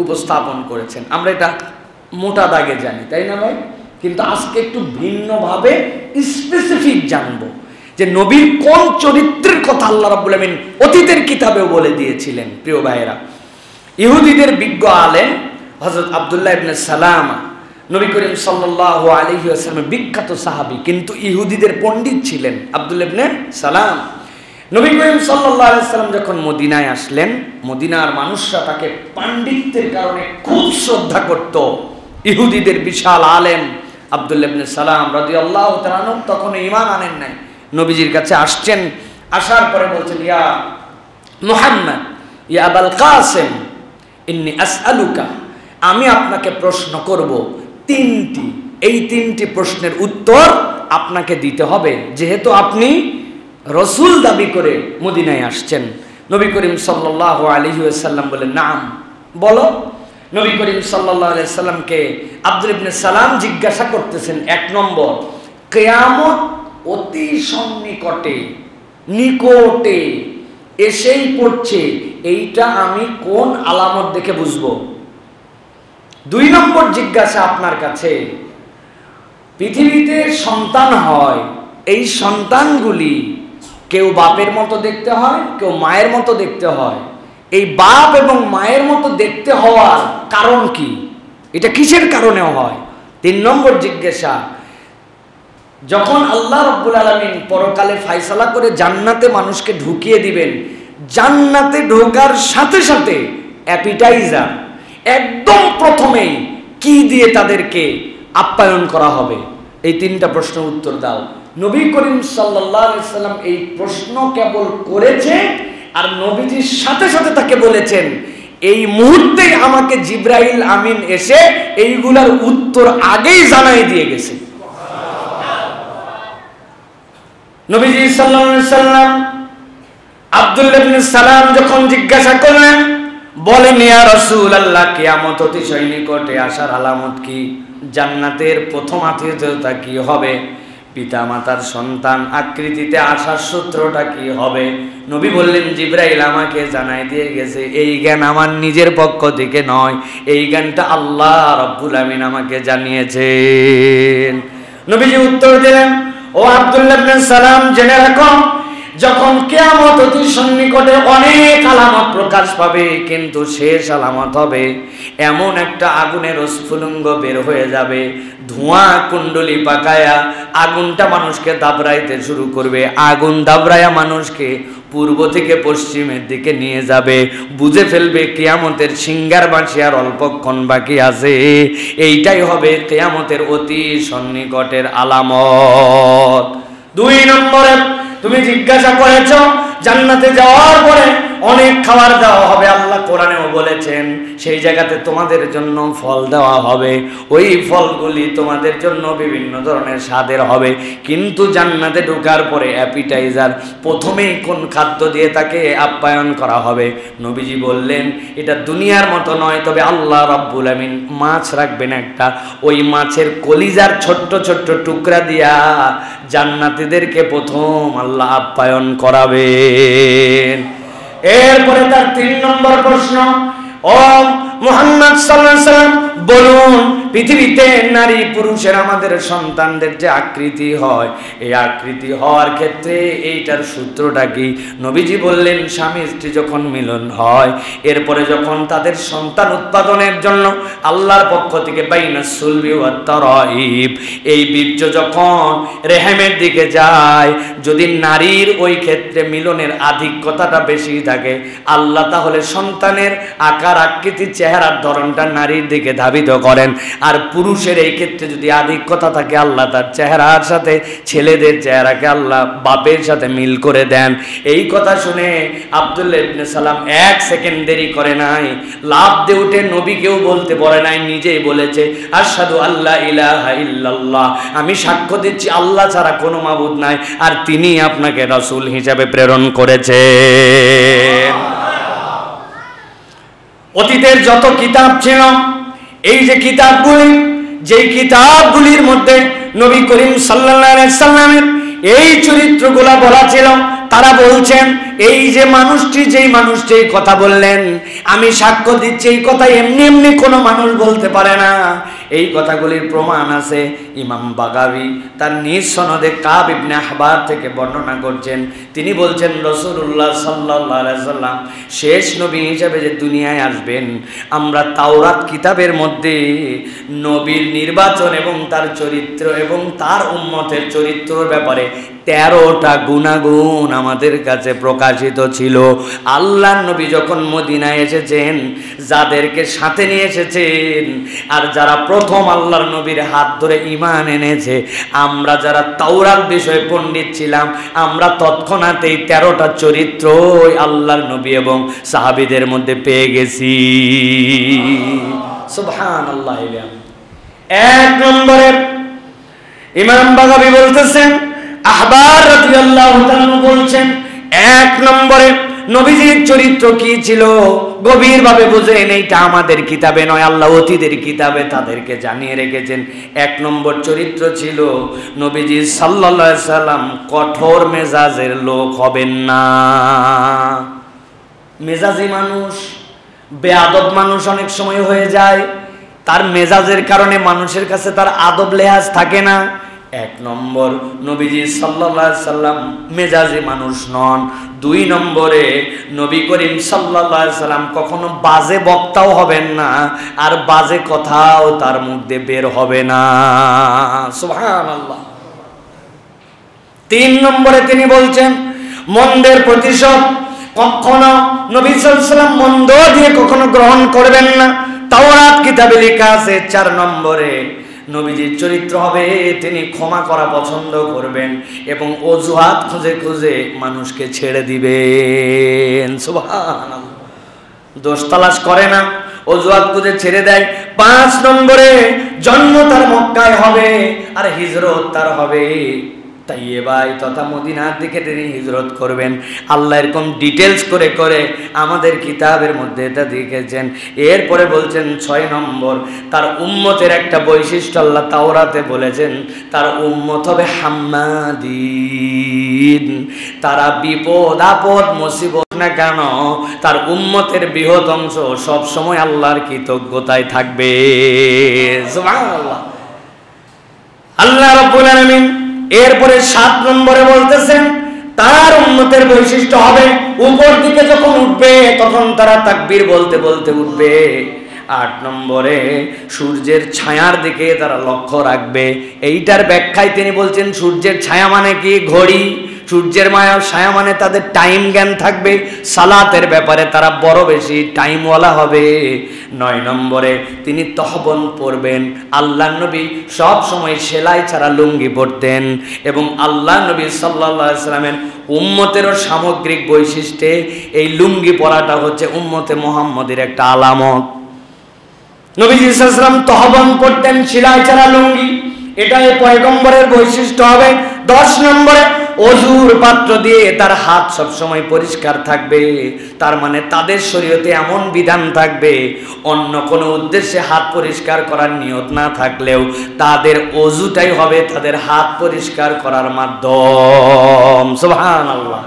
উপস্থাপন করেছেন। আমরা এটা মোটা দাগে জানি, তাই না ভাই? কিন্তু আজকে একটু ভিন্নভাবে স্পেসিফিক জানবো যে নবীর কোন চরিত্রের কথা আল্লাহ রাব্বুল আলামিন অতীতের কিতাবেও বলে দিয়েছিলেন। প্রিয় ভাইয়েরা, ইহুদিদের বিজ্ঞ আলেম হযরত আব্দুল্লাহ ইবনে সালাম, নবী করিম সাল্লাল্লাহু আলাইহি ওয়াসাল্লামের বিখ্যাত সাহাবী, কিন্তু ইহুদিদের পণ্ডিত ছিলেন আব্দুল্লাহ ইবনে সালাম। নবী করিম সাল্লাল্লাহু আলাইহি ওয়াসাল্লাম যখন মদিনায় আসলেন, মদিনার মানুষরা তাকে পাণ্ডিত্যের কারণে খুব শ্রদ্ধা করত। ইহুদিদের বিশাল আলেম আব্দুল্লাহ ইবনে সালাম রাদিয়াল্লাহু তাআলা আনহু তখন ঈমান আনেন নাই। নবীজির কাছে আসছেন, আসার পরে বলছেন ইয়া মুহাম্মদ, ইয়া আবুল কাসিম, ইন্নী আসআলুকা, আমি আপনাকে প্রশ্ন করব তিনটি। এই তিনটি প্রশ্নের উত্তর আপনাকে দিতে হবে, যেহেতু আপনি রসুল দাবি করে মদিনায় আসছেন। নবী করিম সাল্লাল্লাহু আলাইহি ওয়াসাল্লাম বলেন নাম, বলো। নবী করিম সাল্লাল্লাহু আলাইহি ওয়াসাল্লামকে আব্দুল্লাহ ইবনে সালাম জিজ্ঞাসা করতেছেন, এক নম্বর, কিয়ামত অতি সন্নিকটে নিকটে এসেই পড়ছে, এইটা আমি কোন আলামত দেখে বুঝবো? দুই নম্বর জিজ্ঞাসা আপনার কাছে, পৃথিবীতে সন্তান হয়, এই সন্তানগুলি কেউ বাপের মতো দেখতে হয়, কেউ মায়ের মতো দেখতে হয়। এই বাপ এবং মায়ের মতো দেখতে হওয়ার কারণ কি? এটা কিসের কারণেও হয়? তিন নম্বর জিজ্ঞাসা, যখন আল্লাহ রাব্বুল আলামিন পরকালে ফায়সালা করে জান্নাতে মানুষকে ঢুকিয়ে দিবেন, জান্নাতে ঢোকার সাথে সাথে অ্যাপিটাইজার একদম প্রথমেই কি দিয়ে তাদেরকে আপ্যায়ন করা হবে? এই তিনটা প্রশ্নের উত্তর দাও। নবী করিম সাল্লাল্লাহু আলাইহি ওয়াসাল্লাম এই প্রশ্ন কেবল করেছে, আর নবীজির সাথে সাথে তাকে বলেছেন এই মুহূর্তেই আমাকে জিবরাইল আমিন এসে এইগুলার উত্তর আগেই জানাই দিয়ে গেছে। নবীজি সাল্লাল্লাহু আলাইহি ওয়াসাল্লাম আব্দুল্লাহ ইবনে সালাম যখন জিজ্ঞাসা করলেন, বলেন ইয়া রাসূলুল্লাহ, কিয়ামত অতিশয় নিকটে আসার আলামত কি? জান্নাতের প্রথম আতিথ্যতা কি হবে? পিতা মাতার সন্তান আকৃতিতে আসার সূত্রটা কি হবে? নবী বললেন জিবরাইল আমাকে জানাই দিয়ে গেছে। এই জ্ঞান আমার নিজের পক্ষ থেকে নয়, এই জ্ঞানটা আল্লাহ রাব্বুল আমিন আমাকে জানিয়েছেন। নবীজি উত্তর দিলেন, ও আব্দুল্লাহ ইবনে সালাম, জেনে রাখো, যখন কিয়ামত অতি সন্নিকটে অনেক আলামত প্রকাশ প্রকাশ পাবে, কিন্তু শেষ আলামত হবে এমন একটা আগুনের স্ফুলিঙ্গ বের হয়ে যাবে, ধোঁয়া কুণ্ডলি পাকায়া আগুনটা মানুষকে দাবড়াইতে শুরু করবে। আগুন দাবড়ায়া মানুষকে পূর্ব থেকে পশ্চিমের দিকে নিয়ে যাবে। বুঝে ফেলবে কিয়ামতের সিঙ্গার বাঁশি আর অল্পক্ষণ বাকি আছে। এইটাই হবে কিয়ামতের অতি সন্নিকটের আলামত। 2 নম্বরে, তুমি জিজ্ঞাসা করেছ জান্নাতে যাওয়ার পরে অনেক খাবার দেওয়া হবে। আল্লাহ কোরআনেও বলেছেন সেই জায়গাতে তোমাদের জন্য ফল দেওয়া হবে। ওই ফলগুলি তোমাদের জন্য বিভিন্ন ধরনের স্বাদের হবে। কিন্তু জান্নাতে ঢোকার পরে অ্যাপিটাইজার প্রথমেই কোন খাদ্য দিয়ে তাকে আপ্যায়ন করা হবে? নবীজি বললেন এটা দুনিয়ার মতো নয়, তবে আল্লাহ রাব্বুল আমিন মাছ রাখবেন একটা, ওই মাছের কলিজার ছোট্ট ছোট্ট টুকরা দিয়া জান্নাতীদেরকে প্রথম আল্লাহ আপ্যায়ন করাবেন। এরপরে তার 3 নম্বর প্রশ্ন, ও মুহাম্মদ সাল্লাল্লাহু আলাইহি ওয়াসাল্লাম বলুন, পৃথিবীতে নারী পুরুষের আমাদের সন্তানদের যে আকৃতি হয়, এই আকৃতি হওয়ার ক্ষেত্রে এইটার সূত্রটা কি? নবীজি বললেন স্বামী স্ত্রী যখন মিলন হয়, এরপরে যখন তাদের সন্তান উৎপাদনের জন্য আল্লাহর পক্ষ থেকে বাইনাস সুলবি ওয়াত তারাইব, এই বীর্য যখন রেহেমের দিকে যায়, যদি নারীর ওই ক্ষেত্রে মিলনের আধিক্যতাটা বেশি থাকে, আল্লাহ তাহলে সন্তানের আকার আকৃতি চেহারার ধরনটা নারীর দিকে ধাবিত করেন। আর পুরুষের এই ক্ষেত্রে যদি আধিক্যতা থাকে, আল্লাহ তার চেহারার সাথে ছেলেদের চেহারাকে আল্লাহ বাপের সাথে মিল করে দেন। এই কথা শুনে আব্দুল্লাহ ইবনে সালাম 1 সেকেন্ড দেরি করে নাই, লাফ দিয়ে উঠে নবীকেও বলতে পারে নাই, নিজেই বলেছে আশহাদু আল্লা ইলাহা ইল্লাল্লাহ, আমি সাক্ষ্য দিচ্ছি আল্লাহ ছাড়া কোনো মাবুদ নাই, আর তিনি আপনাকে রাসূল হিসেবে প্রেরণ করেছেন। অতীতের যত কিতাব ছিল, এই যে কিতাবগুলি, যেই কিতাবগুলির মধ্যে নবী করিম সাল্লাল্লাহু আলাইহি সাল্লামের এই চরিত্রগুলা বলা ছিল, তারা বলছেন এই যে মানুষটি, যেই মানুষটি এই কথা বললেন, আমি সাক্ষ্য দিচ্ছি এই কথা এমনি এমনি কোনো মানুষ বলতে পারে না। এই কথাগুলির প্রমাণ আছে। ইমাম বাগাবী তার নিজ সনদে কাব ইবনে আহবার থেকে বর্ণনা করছেন। তিনি বলছেন রাসূলুল্লাহ সাল্লাল্লাহু আলাইহি সাল্লাম শেষ নবী হিসেবে যে দুনিয়ায় আসবেন, আমরা তাওরাত কিতাবের মধ্যে নবীর নির্বাচন এবং তার চরিত্র এবং তার উম্মতের চরিত্রের ব্যাপারে 13টা গুণাগুণ আমাদের কাছে প্রকাশিত ছিল। আল্লাহর নবী যখন মদিনায় এসেছেন, যাদেরকে সাথে নিয়ে এসেছেন আর যারা প্রথম আল্লাহর নবীর হাত ধরে ঈমান এনেছে, আমরা যারা তাওরাত বিষয়ে পণ্ডিত ছিলাম, আমরা তৎক্ষণাৎই 13টা চরিত্র আল্লাহর নবী এবং সাহাবীদের মধ্যে পেয়ে গেছি। সুবহানাল্লাহ। 1 নম্বরে ইমাম বাগাবী বলতেছেন, আহবার রাদিয়াল্লাহু তাআলা বলছেন 1 নম্বরে নবীজির চরিত্র কি ছিল গভীরভাবে বুঝেন। এইটা আমাদের কিতাবে নয়, আল্লাহ অতীতের কিতাবে তাদেরকে জানিয়ে রেখেছেন। 1 নম্বর চরিত্র ছিল নবীজি সাল্লাল্লাহু আলাইহি সাল্লাম কঠোর মেজাজের লোক হবেন না। মেজাজি মানুষ, বেয়াদব মানুষ অনেক সময় হয়ে যায়, তার মেজাজের কারণে মানুষের কাছে তার আদব লেহাজ থাকে না। 1 নম্বর নবীজি সাল্লাল্লাহু আলাইহি সাল্লাম মেজাজি মানুষ নন। 2 নম্বরে নবী করিম সাল্লাল্লাহু আলাইহি সাল্লাম কখনো বাজে বক্তাও হবেন না, আর বাজে কথাও তার মুখ দিয়ে বের হবে না। সুবহানাল্লাহ। 3 নম্বরে তিনি বলছেন মন্দের প্রতিশোধ কখনো নবী সাল্লাল্লাহু আলাইহি সাল্লাম মন্দ দিয়ে কখনো গ্রহণ করবেন না। তাওরাত কিতাবে লেখা আছে 4 নম্বরে নবীজির চরিত্র হবে তিনি ক্ষমা করা পছন্দ করবেন এবং অজুহাত খুঁজে খুঁজে মানুষকে ছেড়ে দিবেন। সুবহানাল্লাহ। দোষ তালাশ করে না, অজুহাত খুঁজে ছেড়ে দেয়। 5 নম্বরে জন্ম তার মক্কায় হবে আর হিজরত তার হবে তাইয়েবাই তথা মদিনার দিকে তিনি হিজরত করবেন। আল্লাহ এরকম ডিটেলস করে করে আমাদের কিতাবের মধ্যে এটা লিখেছেন। এরপরে বলছেন 6 নম্বর তার উম্মতের একটা বৈশিষ্ট্য আল্লাহ তাওরাতে বলেছেন, তার উম্মত হবে হাম্মাদিন। তারা বিপদ আপদ মুসিবত না কেন, তার উম্মতের বৃহৎ অংশ সব সময় আল্লাহর কৃতজ্ঞতায় থাকবে। সুবহানাল্লাহ। আল্লাহ রাব্বুল আলামিন এরপরে 7 নম্বরে বলতেছেন তার উম্মতের বৈশিষ্ট্য হবে উপর দিকে যখন উঠবে তখন তারা তাকবীর বলতে বলতে উঠবে। 8 নম্বরে সূর্যের ছায়ার দিকে তারা লক্ষ্য রাখবে। এইটার ব্যাখ্যায় তিনি বলছেন সূর্যের ছায়া মানে কি? ঘড়ি। সূর্যের ছায়া মানে তাদের টাইম জ্ঞান থাকবে। সালাতের ব্যাপারে তারা বড় বেশি টাইমওয়ালা হবে। 9 নম্বরে তিনি তহবন পরবেন। আল্লাহ নবী সব সময় সেলাই ছাড়া লুঙ্গি পরতেন এবং আল্লাহ নবী সাল্লাল্লাহু আলাইহি সাল্লামের উম্মতেরও সামগ্রিক বৈশিষ্ট্যে এই লুঙ্গি পরাটা হচ্ছে উম্মতে মুহাম্মদের একটা আলামত। নবীজি সাল্লাল্লাহু আলাইহি ওয়াসাল্লাম তহবন পরতেন, সেলাই ছাড়া লুঙ্গি। এটাই পয়গম্বরের বৈশিষ্ট্য হবে। 10 নম্বরে ওযুর পাত্র দিয়ে তার হাত সব সময় পরিষ্কার থাকবে। তার মানে তাদের শরীয়তে এমন বিধান থাকবে, অন্য কোনো উদ্দেশ্যে হাত পরিষ্কার করার নিয়ত না থাকলেও তাদের ওযুটাই হবে তাদের হাত পরিষ্কার করার মাধ্যম। সুবহানাল্লাহ।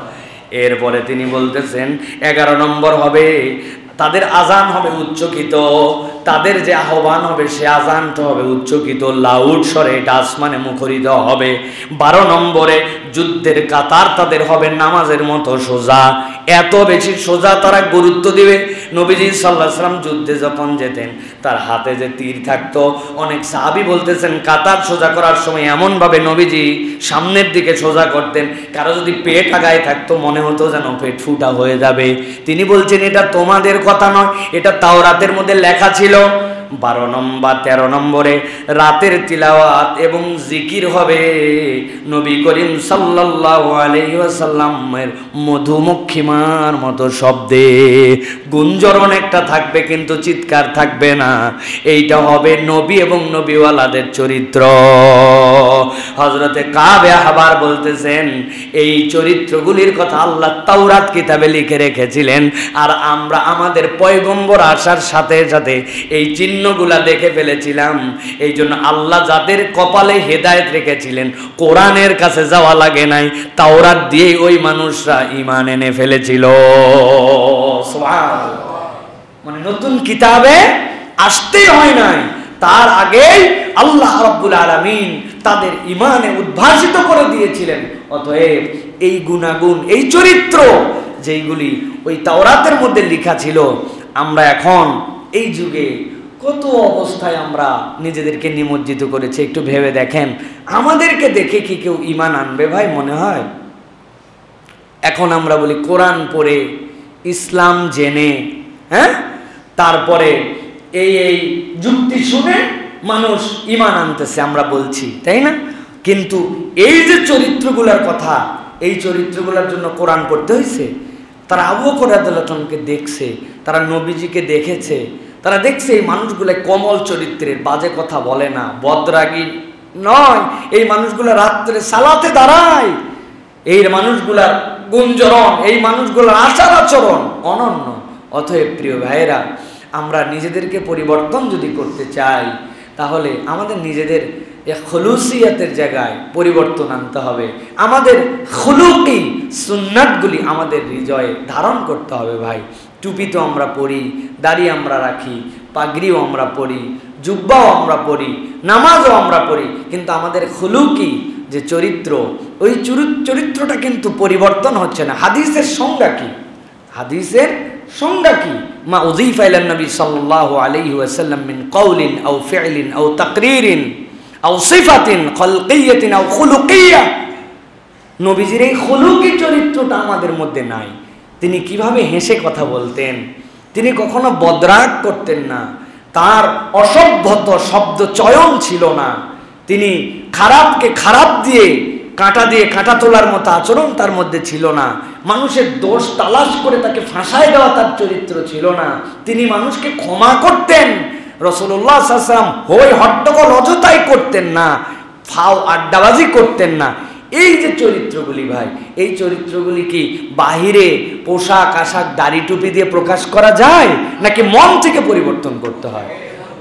এরপরে তিনি বলতেছেন 11 নম্বর হবে তাদের আজান হবে উচ্চকিত। তাদের যে আহ্বান হবে সে আজানটা হবে উচ্চকিত, লাউড স্বরে এটা আসমানে মুখরিত হবে। 12 নম্বরে যুদ্ধের কাতার তাদের হবে নামাজের মতো সোজা। এত বেশি সোজা তারা গুরুত্ব দিবে। নবীজি সাল্লাল্লাহু আলাইহি ওয়াসাল্লাম যুদ্ধে যখন যেতেন তার হাতে যে তীর থাকতো, অনেক সাহাবী বলতেছেন কাতার সোজা করার সময় এমনভাবে নবীজি সামনের দিকে সোজা করতেন, কারো যদি পেট আগায় থাকতো মনে হতো যেন পেট ফুটা হয়ে যাবে। তিনি বলছেন এটা তোমাদের কথা নয়, এটা তাওরাতের মধ্যে লেখা ছিল। 13 নম্বরে রাতের তিলাওয়াত এবং জিকির হবে নবী করিম সাল্লাল্লাহু আলাইহি ওয়াসাল্লামের মধুমক্ষিমার মতো শব্দে। গুঞ্জরণ একটা থাকবে কিন্তু চিৎকার থাকবে না। এইটা হবে নবী এবং নবীওয়ালাদের চরিত্র। হযরতে কাবে আহবার বলতেছেন এই চরিত্রগুলির কথা আল্লাহ তাওরাত কিতাবে লিখে রেখেছিলেন, আর আমরা আমাদের পয়গম্বর আসার সাথে সাথে এই চিহ্নগুলা দেখে ফেলেছিলাম। এই জন্য আল্লাহ যাদের কপালে হেদায়েত রেখেছিলেন কোরআনের কাছে যাওয়া লাগে নাই, তাওরাত দিয়ে ওই মানুষরা ঈমান এনে ফেলেছিল। সুবহানাল্লাহ। মানে নতুন কিতাবে আসতেই হয় নাই, তার আগেই আল্লাহ রাব্বুল আলামিন তাদের ঈমানে উদ্ভাসিত করে দিয়েছিলেন। অতএব এই গুণাগুণ, এই চরিত্র যেইগুলি ওই তাওরাতের মধ্যে লেখা ছিল, আমরা এখন এই যুগে কত অবস্থায় আমরা নিজেদেরকে নিমজ্জিত করেছি একটু ভেবে দেখেন। আমাদেরকে দেখে কি কেউ ঈমান আনবে ভাই? মনে হয় এখন আমরা বলি কোরআন পড়ে ইসলাম জেনে, হ্যাঁ, তারপরে এই যুক্তি শুনে মানুষ ঈমান আনতেছে আমরা বলছি, তাই না? কিন্তু এই যে চরিত্রগুলোর কথা, এই চরিত্রগুলোর জন্য কোরআন পড়তে হয়েছে। তারা আবু বকর রাদিয়াল্লাহু আনহুকে দেখছে, তারা নবীজিকে দেখেছে, তারা দেখছে এই মানুষগুলো কমল চরিত্রের, বাজে কথা বলে না, বদরাগী নয়। এই মানুষগুলো রাত্রে সালাতে দাঁড়ায়, এই মানুষগুলার গুঞ্জরণ, এই মানুষগুলোর আচার আচরণ অনন্য। অতএব প্রিয় ভাইয়েরা, আমরা নিজেদেরকে পরিবর্তন যদি করতে চাই তাহলে আমাদের নিজেদের খুলুসিয়াতের জায়গায় পরিবর্তন আনতে হবে। আমাদের খুলুকি সুন্নাতগুলি আমাদের হৃদয়ে ধারণ করতে হবে ভাই। টুপি তো আমরা পরি, দাড়ি আমরা রাখি, পাগড়িও আমরা পরি, জুব্বাও আমরা পরি, নামাজও আমরা পড়ি, কিন্তু আমাদের খুলুকি যে চরিত্র, ওই চরিত্রটা কিন্তু পরিবর্তন হচ্ছে না। হাদিসের সংজ্ঞা কি? হাদিসের সংজ্ঞা কি? মা উযীফা ইলান নবী সাল্লাল্লাহু আলাইহি ওয়াসাল্লাম মিন কওলিন আও ফি'লিন আও তাকরীরিন আও সিফাতিন খালকিয়াতিন আও খুলুকিয়া। নবীজির এই খুলুকি চরিত্রটা আমাদের মধ্যে নাই। তিনি কিভাবে হেসে কথা বলতেন, তিনি কখনো বদরাগ করতেন না, তার অসভ্যত শব্দ চয়ন ছিল না, তিনি খারাপকে খারাপ দিয়ে কাঁটা তোলার মতো আচরণ তার মধ্যে ছিল না, মানুষের দোষ তালাশ করে তাকে ফাঁসায় দেওয়া তার চরিত্র ছিল না। তিনি মানুষকে ক্ষমা করতেন। রাসূলুল্লাহ সাল্লাল্লাহু আলাইহি ওয়াসাল্লাম হই হট্টগোল অযথাই করতেন না, ফাও আড্ডাবাজি করতেন না। এই যে চরিত্রগুলি ভাই, এই চরিত্রগুলি কি বাহিরে পোশাক আশাক দাড়ি টুপি দিয়ে প্রকাশ করা যায়, নাকি মন থেকে পরিবর্তন করতে হয়?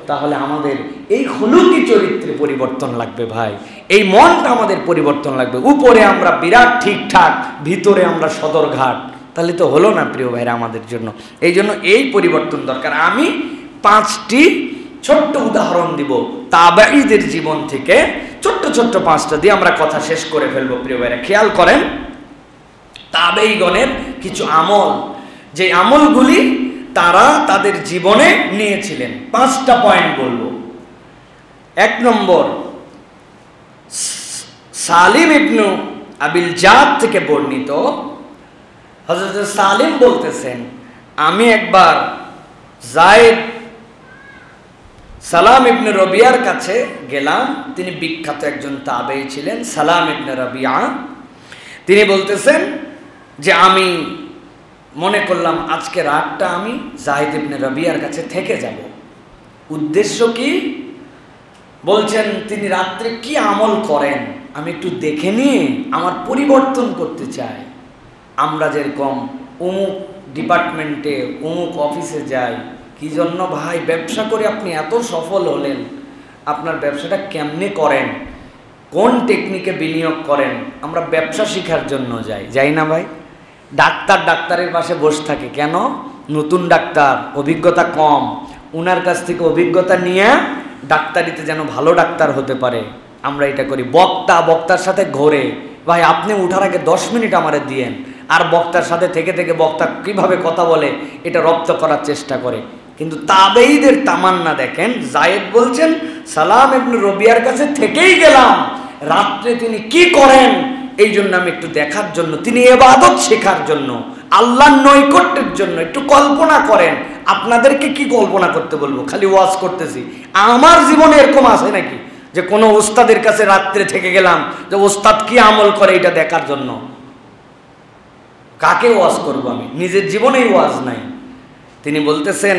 তাহলে আমাদের এই খুলুকি চরিত্রে পরিবর্তন লাগবে ভাই, এই মনটা আমাদের পরিবর্তন লাগবে। উপরে আমরা বিরাট ঠিকঠাক, ভিতরে আমরা সদরঘাট, তাহলে তো হলো না প্রিয় ভাইরা আমাদের জন্য। এই জন্য এই পরিবর্তন দরকার। আমি 5টি ছোট্ট উদাহরণ দিব তাবেঈদের জীবন থেকে, ছোট্ট 5টা দিয়ে আমরা কথা শেষ করে ফেলবো প্রিয় ভাইরা। খেয়াল করেন, তাবেঈগণের কিছু আমল, যে আমলগুলি তারা তাদের জীবনে নিয়েছিলেন। 5টা পয়েন্ট বলবো। 1 নম্বর, সালিম ইবনু আবিল জাদ থেকে বর্ণিত, হযরত সালিম বলতেছেন, আমি একবার যায়েদ সালাম ইবনে রবিয়ার কাছে গেলাম। তিনি বিখ্যাত একজন তাবেঈ ছিলেন, সালাম ইবনে রবিয়া। তিনি বলতেছেন যে আমি মনে করলাম আজকে রাতটা আমি যায়েদ ইবনে রবিয়ার কাছে থেকে যাব। উদ্দেশ্য কি? বলছেন তিনি রাত্রে কি আমল করেন আমি একটু দেখে নিয়ে আমার পরিবর্তন করতে চাই। আমরা যেরকম অমুক ডিপার্টমেন্টে অমুক অফিসে যাই, কি জন্য ভাই? ব্যবসা করে আপনি এত সফল হলেন, আপনার ব্যবসাটা কেমনে করেন, কোন টেকনিকে বিনিয়োগ করেন? আমরা ব্যবসা শেখার জন্য যাই না ভাই? ডাক্তারের পাশে বসে থাকে কেন? নতুন ডাক্তার, অভিজ্ঞতা কম, উনার কাছ থেকে অভিজ্ঞতা নিয়ে ডাক্তারিতে যেন ভালো ডাক্তার হতে পারে, আমরা এটা করি। বক্তার সাথে ঘোরে, ভাই আপনি উঠার আগে 10 মিনিট আমারে দিয়েন, আর বক্তার সাথে থেকে বক্তা কিভাবে কথা বলে এটা রপ্ত করার চেষ্টা করে। কিন্তু তাবেঈদের তামান্না দেখেন, যায়েদ বলছেন সালাম ইবনে রবিয়ার কাছে থেকেই গেলাম, রাত্রে তিনি কি করেন এই জন্য আমি একটু দেখার জন্য, তিনি ইবাদত শেখার জন্য, আল্লাহর নৈকট্যের জন্য। একটু কল্পনা করেন, আপনাদেরকে কি কল্পনা করতে বলবো? খালি ওয়াজ করতেছি। আমার জীবনে এরকম আছে নাকি যে কোনো ওস্তাদের কাছে রাত্রে থেকে গেলাম যে ওস্তাদ কি আমল করে এটা দেখার জন্য? কাকে ওয়াজ করবো আমি? নিজের জীবনেই ওয়াজ নাই। তিনি বলতেছেন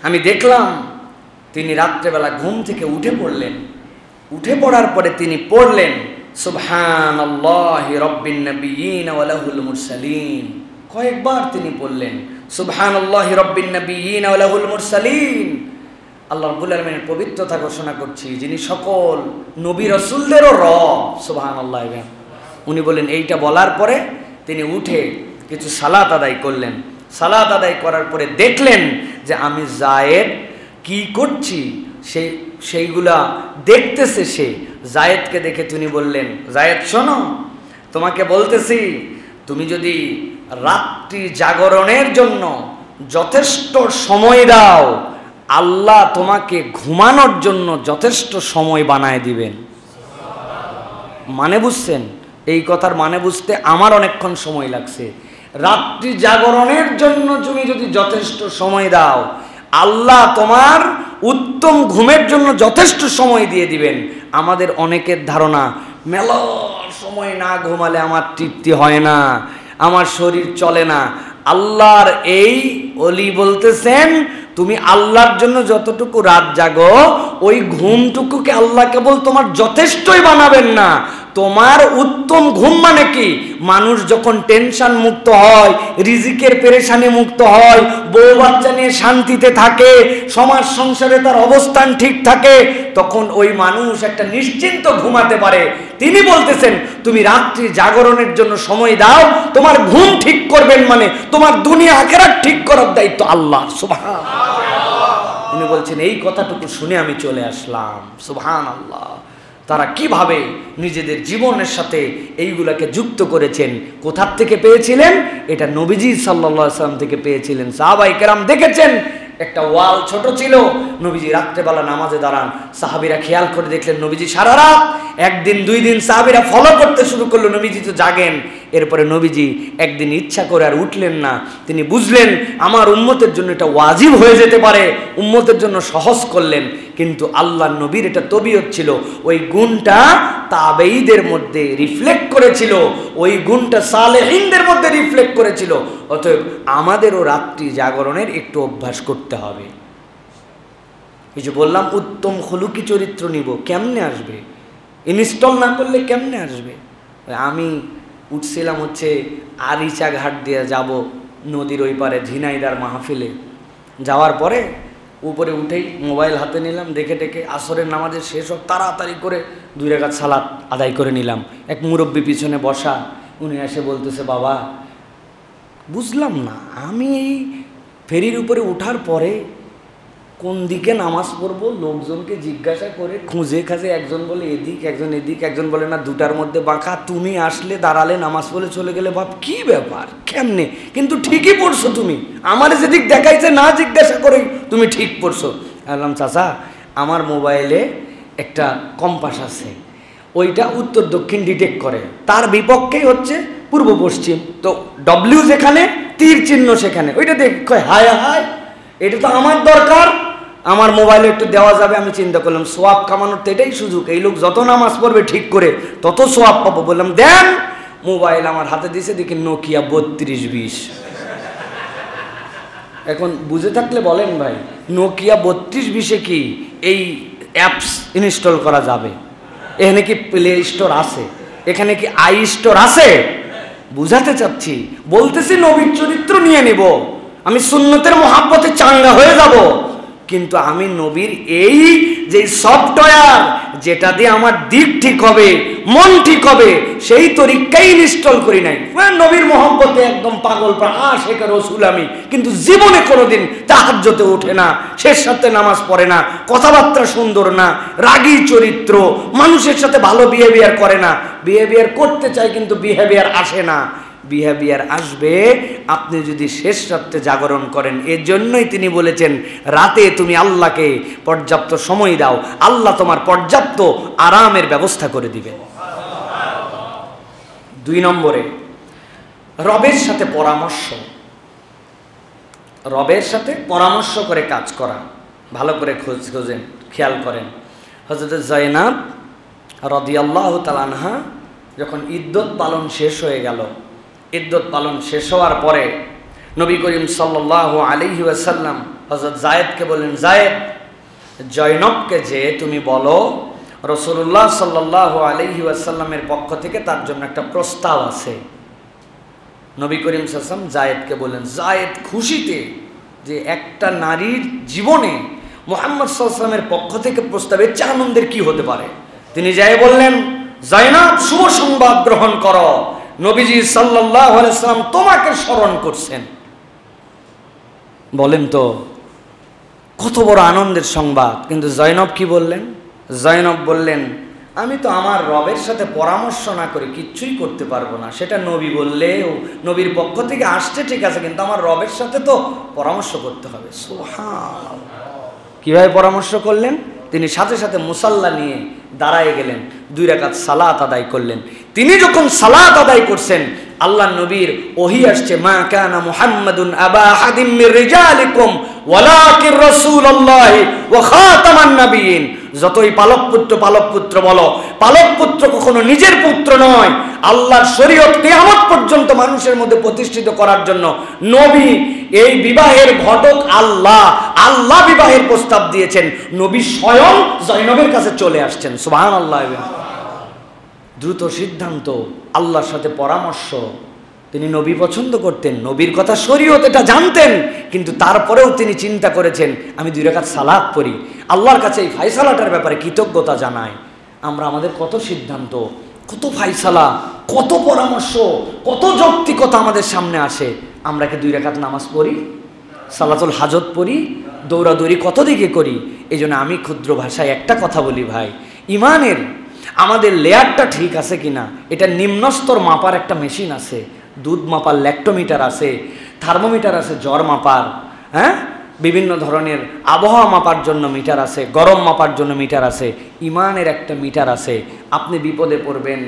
আমি দেখলাম তিনি রাত্রেবেলা ঘুম থেকে উঠে পড়লেন। উঠে পড়ার পরে তিনি পড়লেন সুবহানাল্লাহি রাব্বিন নাবিয়্যিন ওয়া লাহুল মুরসালিন। কয়েকবার তিনি পড়লেন সুবহানাল্লাহি রাব্বিন নাবিয়্যিন ওয়া লাহুল মুরসালিন। আল্লাহ রাব্বুল আলামিনের পবিত্রতা ঘোষণা করছি, যিনি সকল নবী রাসূলদেরও রব। সুবহানাল্লাহ। উনি বলেন, এইটা বলার পরে তিনি উঠে কিছু সালাত আদায় করলেন। সালাত আদায় করার পরে দেখলেন যে আমি যায়েদ কি করছি সেইগুলা দেখতেছে সে। যায়েদকে দেখে তিনি বললেন, যায়েদ শোনো, তোমাকে বলতেছি তুমি যদি রাত্রি জাগরণের জন্য যথেষ্ট সময় দাও, আল্লাহ তোমাকে ঘুমানোর জন্য যথেষ্ট সময় বানায় দিবেন। মানে বুঝছেন? এই কথার মানে বুঝতে আমার অনেকক্ষণ সময় লাগছে। রাত্রি জাগরণের জন্য তুমি যদি যথেষ্ট সময় দাও, আল্লাহ তোমার উত্তম ঘুমের জন্য যথেষ্ট সময় দিয়ে দিবেন। আমাদের অনেকের ধারণা, মেলা সময় না ঘুমালে আমার তৃপ্তি হয় না, আমার শরীর চলে না। আল্লাহর এই ওলি বলতেছেন তুমি আল্লাহর জন্য যতটুকু রাত জাগো, ওই ঘুমটুকুকে আল্লাহ কেবল তোমার যথেষ্টই বানাবেন না, তোমার উত্তম ঘুম মানে কি? মানুষ যখন টেনশন মুক্ত হয়, রিজিকের পেরেশানি মুক্ত হয়, বউ বাচ্চা নিয়ে শান্তিতে থাকে, সমাজ সংসারে তার অবস্থান ঠিক থাকে, তখন ওই মানুষ একটা নিশ্চিন্ত ঘুমাতে পারে। তিনি বলতেছেন তুমি রাত্রি জাগরণের জন্য সময় দাও, তোমার ঘুম ঠিক করবেন, মানে তোমার দুনিয়া আখিরাত ঠিক করার দায়িত্ব আল্লাহ। সুবহানাল্লাহ। উনি বলছেন এই কথাটুকু শুনে আমি চলে আসলাম। সুবহানাল্লাহ। তারা কিভাবে নিজেদের জীবনের সাথে এইগুলাকে যুক্ত করেছেন, কোথার থেকে পেয়েছিলেন? এটা নবীজি সাল্লাল্লাহু আলাইহি ওয়াসাল্লাম থেকে পেয়েছিলেন। সাহাবায়ে কেরাম দেখেছেন একটা ওয়াল ছোট ছিল, নবীজি রাত্রেবেলা নামাজে দাঁড়ান, সাহাবীরা খেয়াল করে দেখলেন নবীজি সারা রাত, একদিন 2 দিন সাহাবীরা ফলো করতে শুরু করলো, নবীজি তো জাগেন। এরপরে নবীজি একদিন ইচ্ছা করে আর উঠলেন না। তিনি বুঝলেন আমার উম্মতের জন্য এটা ওয়াজিব হয়ে যেতে পারে, উম্মতের জন্য সহজ করলেন। কিন্তু আল্লাহর নবীর এটা তবিয়ত ছিল, ওই গুণটা তাবেঈদের মধ্যে রিফ্লেক্ট করেছিল, ওই গুণটা সালেহিনদের মধ্যে রিফ্লেক্ট করেছিল। অতএব আমাদেরও রাত্রি জাগরণের একটু অভ্যাস করতে হবে। এই যে বললাম উত্তম খুলুকি চরিত্র নিব, কেমনে আসবে? ইনস্টল না করলে কেমনে আসবে? আমি উঠছিলাম হচ্ছে আরিচা ঘাট দিয়ে যাব নদীর ওই পারে ঝিনাইদার মাহফিলে। যাওয়ার পরে উপরে উঠেই মোবাইল হাতে নিলাম, দেখে আসরের নামাজের শেষ হোক তাড়াতাড়ি করে 2 রাকাত সালাত আদায় করে নিলাম। এক মুরব্বী পিছনে বসা, উনি এসে বলতেছে, বাবা বুঝলাম না, আমি এই ফেরির উপরে উঠার পরে কোন দিকে নামাজ পড়বো লোকজনকে জিজ্ঞাসা করে খুঁজে খাজে, একজন বলে এদিক, একজন এদিক, একজন বলে না দুটার মধ্যে বাঁকা, তুমি আসলে দাঁড়ালে নামাজ পড়ে চলে গেলে, বাপ কি ব্যাপার কেমনে, কিন্তু ঠিকই পড়ছো তুমি, আমার যেদিক দেখাইছে না জিজ্ঞাসা করে তুমি ঠিক পড়ছো। বললাম চাচা আমার মোবাইলে একটা কম্পাস আছে, ওইটা উত্তর দক্ষিণ ডিটেক্ট করে, তার বিপক্ষেই হচ্ছে পূর্ব পশ্চিম, তো ডব্লিউ যেখানে তীর চিহ্ন সেখানে, ওইটা দেখ হায় হায় এটা তো আমার দরকার, আমার মোবাইলে একটু দেওয়া যাবে। আমি চিন্তা করলাম সোয়াব কামানোর তো এটাই সুযোগ, এই লোক যত নামাজ পড়বে ঠিক করে তত সোয়াব পাবো। বললাম দেন, মোবাইল আমার হাতে দিছে, দেখি নোকিয়া 3220। এখন বুঝে থাকলে বলেন ভাই, নোকিয়া 3220-এ কি এই অ্যাপস ইনস্টল করা যাবে? এখানে কি প্লে স্টোর আছে? এখানে কি আই স্টোর আছে? বুঝাতে চাচ্ছি, বলতেছি নবীর চরিত্র নিয়ে নেব, আমি সুন্নতের মহাব্বতে চাঙ্গা হয়ে যাব, কিন্তু আমি নবীর এই যে সফটওয়্যার যেটা দিয়ে আমার দিক ঠিক হবে, মন ঠিক হবে, সেই তরিকাই ইনস্টল করি নাই। নবীর মহব্বতে একদম পাগল আশিক রাসূল আমি, কিন্তু জীবনে কোনোদিন তাহাজ্জুদে ওঠে না, শেষ সাথে নামাজ পড়ে না, কথাবার্তা সুন্দর না, রাগী চরিত্র, মানুষের সাথে ভালো বিহেভিয়ার করে না, বিহেভিয়ার করতে চাই কিন্তু বিহেভিয়ার আসে না। বিহেভিয়ার আসবে আপনি যদি শেষ রাতে জাগরণ করেন। এর জন্যই তিনি বলেছেন রাতে তুমি আল্লাহকে পর্যাপ্ত সময় দাও, আল্লাহ তোমার পর্যাপ্ত আরামের ব্যবস্থা করে দিবেন। 2 নম্বরে রবের সাথে পরামর্শ, রবের সাথে পরামর্শ করে কাজ করা। ভালো করে খোঁজেন, খেয়াল করেন। হযরত যায়েনাব রাদিয়াল্লাহু তাআলা আনহা যখন ইদ্যত পালন শেষ হয়ে গেল, ইদ্যত পালন শেষ হওয়ার পরে নবী করিম সাল্লাল্লাহু আলাইহি ওয়াসাল্লাম হযরত যায়েদকে বললেন, যায়েদ জয়নবকে যে তুমি বলো রাসূলুল্লাহ সাল্লাল্লাহু আলাইহি ওয়াসাল্লামের পক্ষ থেকে তার জন্য একটা প্রস্তাব আছে। নবী করিম সাল্লাল্লাহু আলাইহি ওয়াসাল্লাম যায়েদকে বললেন, যায়েদ খুশিতে যে একটা নারীর জীবনে মুহাম্মদ সাল্লাল্লাহু আলাইহি ওয়াসাল্লামের পক্ষ থেকে প্রস্তাবের চেয়ে আনন্দের কি হতে পারে। তিনি যাই বললেন, যায়েনাব শুভ সংবাদ গ্রহণ করো, নবীজি সাল্লাল্লাহু আলাইহি ওয়াসাল্লাম তোমাকে স্মরণ করছেন। বলেন তো কত বড় আনন্দের সংবাদ। কিন্তু যায়েনব কি বললেন? যায়েনব বললেন, আমি তো আমার রবের সাথে পরামর্শ না করে কিচ্ছুই করতে পারবো না। সেটা নবী বললেও, নবীর পক্ষ থেকে আসছে ঠিক আছে, কিন্তু আমার রবের সাথে তো পরামর্শ করতে হবে। সুবহানাল্লাহ। কিভাবে পরামর্শ করলেন? তিনি সাথে সাথে মুসাল্লা নিয়ে দাঁড়ায় গেলেন, 2 রাকাত সালাত আদায় করলেন। তিনি যখন সালাত আদায় করছেন, আল্লাহ নবীর ওহী আসছে, মা কানা মুহাম্মাদুন আবা আহাদিম মির রিজালিকুম ওয়ালাকিন রাসূলুল্লাহি ওয়া খাতামান নবিয়্যিন। যতই পালক পুত্র বলো, পালক পুত্র কখনো নিজের পুত্র নয়। আল্লাহর শরীয়ত কিয়ামত পর্যন্ত মানুষের মধ্যে প্রতিষ্ঠিত করার জন্য নবী, এই বিবাহের ঘটক আল্লাহ, আল্লাহ বিবাহের প্রস্তাব দিয়েছেন, নবী স্বয়ং যায়েনবের কাছে চলে আসছেন। সুবহানাল্লাহ। দ্রুত সিদ্ধান্ত, আল্লাহর সাথে পরামর্শ। তিনি নবী পছন্দ করতেন, নবীর কথা শরীয়ত এটা জানতেন, কিন্তু তারপরেও তিনি চিন্তা করেছেন আমি 2 রাকাত সালাত পড়ি, আল্লাহর কাছে এই ফায়সালাটার ব্যাপারে কৃতজ্ঞতা জানাই। আমরা আমাদের কত সিদ্ধান্ত, কত ফায়সালা, কত পরামর্শ, কত যৌক্তিকতা আমাদের সামনে আসে। আমরা কি 2 রাকাত নামাজ পড়ি, সালাতুল হাজত পড়ি, দৌড়াদৌড়ি কত দিকে করি। এই জন্য আমি ক্ষুদ্র ভাষায় একটা কথা বলি ভাই, ইমানের আমাদের লেয়ারটা ঠিক আছে কিনা, এটা নিম্নস্তর মাপার একটা মেশিন আছে, দুধ মাপার ল্যাক্টোমিটার আছে, থার্মোমিটার আছে জ্বর মাপার, হ্যাঁ, বিভিন্ন ধরনের আবহাওয়া মাপার জন্য মিটার আছে, গরম মাপার জন্য মিটার আছে। ইমানের একটা মিটার আছে। আপনি বিপদে পড়বেন,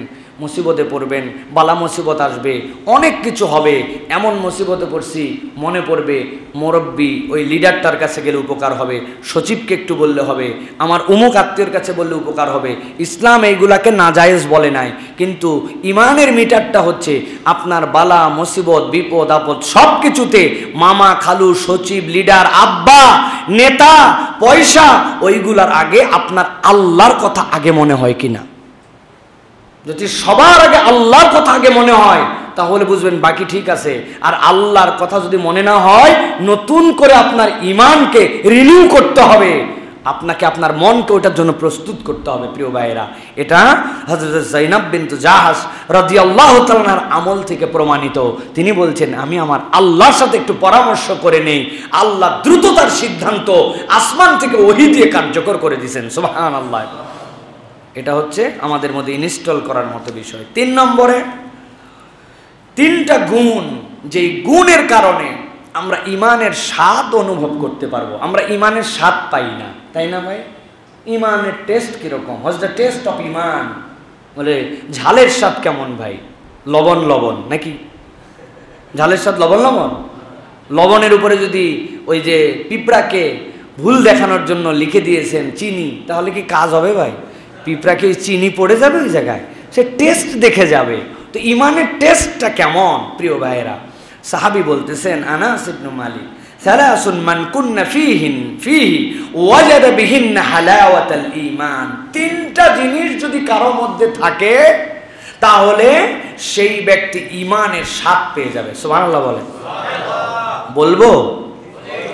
মুসিবতে পড়বেন, বালা মুসিবত আসবে, অনেক কিছু হবে। এমন মুসিবতে পড়ছি, মনে পড়বে মুরব্বী ওই লিডারটার কাছে গেলে উপকার হবে, সচিবকে একটু বললে হবে, আমার অমুক আত্মীয়র কাছে বললে উপকার হবে। ইসলাম এইগুলাকে নাজায়েজ বলে নাই, কিন্তু ইমানের মিটারটা হচ্ছে আপনার বালা মুসিবত বিপদ আপদ সব কিছুতে মামা খালু সচিব লিডার আব্বা নেতা পয়সা ওইগুলার আগে আপনার আল্লাহর কথা আগে মনে হয় কিনা। যদি সবার আগে আল্লাহর কথা আগে মনে হয় তাহলে বুঝবেন বাকি ঠিক আছে। আর আল্লাহর কথা যদি মনে না হয়, নতুন করে আপনার ইমানকে রিনিউ করতে হবে। আপনাকে আপনার মনকে ওটার জন্য প্রস্তুত করতে হবে প্রিয় ভাইয়েরা। এটা হযরত যায়েনব বিনত জাহাশ রাদিয়াল্লাহু তাআলার আমল থেকে প্রমাণিত। তিনি বলছেন, আমি আমার আল্লাহর সাথে একটু পরামর্শ করে নেই, আল্লাহ দ্রুততার সিদ্ধান্ত আসমান থেকে ওহী দিয়ে কার্যকর করে দিয়েছেন। সুবহানাল্লাহ। এটা হচ্ছে আমাদের মধ্যে ইনস্টল করার মতো বিষয়। 3 নম্বরে 3টা গুণ, যেই গুণের কারণে আমরা ইমানের স্বাদ অনুভব করতে পারবো। আমরা ইমানের স্বাদ পাই না, তাই না ভাই? ইমানের টেস্ট কিরকম? হোয়াটস দ্য টেস্ট অফ ইমান? বলে ঝালের স্বাদ কেমন ভাই? লবণ লবণ নাকি? ঝালের স্বাদ লবণ লবণ? লবণের উপরে যদি ওই যে পিঁপড়াকে ভুল দেখানোর জন্য লিখে দিয়েছেন চিনি, তাহলে কি কাজ হবে ভাই? পিঁপড়াকে ওই চিনি পড়ে যাবে ওই জায়গায়, সে টেস্ট দেখে যাবে। তো ইমানের টেস্টটা কেমন প্রিয় ভাইয়েরা? সাহাবী বলতেছেন, আনাস ইবনে মালিক, সালাসুন মান কুন্না ফিহি ওয়াজাদা বিহিন্না হালাওয়াতাল ঈমান। 3টা জিনিস যদি কারো মধ্যে থাকে তাহলে সেই ব্যক্তি ঈমানের স্বাদ পেয়ে যাবে। সুবহানাল্লাহ বলেন। বলবো?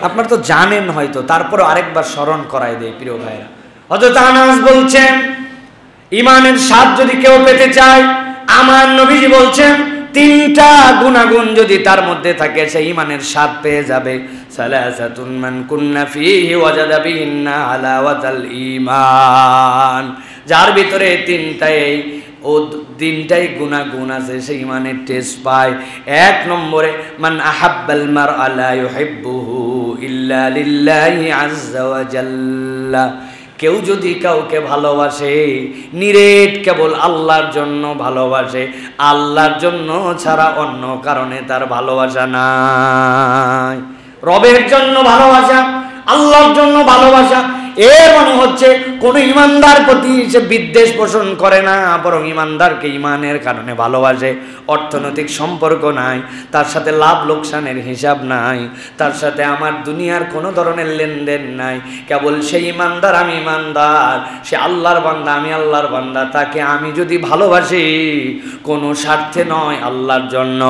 আপনারা তো জানেন হয়তো, তারপরে আরেকবার স্মরণ করায় দেয় প্রিয় ভাইরা। হযরত আনাস বলছেন, ঈমানের স্বাদ যদি কেউ পেতে চায়, আমার নবীজি বলছেন 3টা গুণাগুণ যদি তার মধ্যে থাকে, সে ঈমানের স্বাদ পেয়ে যাবে। সালাসাতুন মান কুন্না ফিহি ওয়াজাদা বিহিন্না হালাওয়াতাল ঈমান। যার ভিতরে 3টাই গুণাগুণ আছে, সে ঈমানের টেস্ট পায়। 1 নম্বরে, মান আহাব্বাল মারআ লা ইউহিব্বুহু ইল্লা লিল্লাহি আযজা ওয়া জাল্লা। কেউ যদি কাউকে ভালোবাসে, নিরেট কেবল আল্লাহর জন্য ভালোবাসে, আল্লাহর জন্য ছাড়া অন্য কারণে তার ভালোবাসা নাই। রবের জন্য ভালোবাসা, আল্লাহর জন্য ভালোবাসা, এর মানে হচ্ছে কোন ইমানদার প্রতি সে বিদ্বেষ পোষণ করে না, বরং ইমানদারকে ইমানের কারণে ভালোবাসে। অর্থনৈতিক সম্পর্ক নাই, তার সাথে লাভ লোকসানের হিসাব নাই, তার সাথে আমার দুনিয়ার কোনো ধরনের লেনদেন নাই। কেবল সেই ইমানদার, আমি ইমানদার, সে আল্লাহর বান্দা, আমি আল্লাহর বান্দা, তাকে আমি যদি ভালোবাসি কোনো স্বার্থে নয়, আল্লাহর জন্য।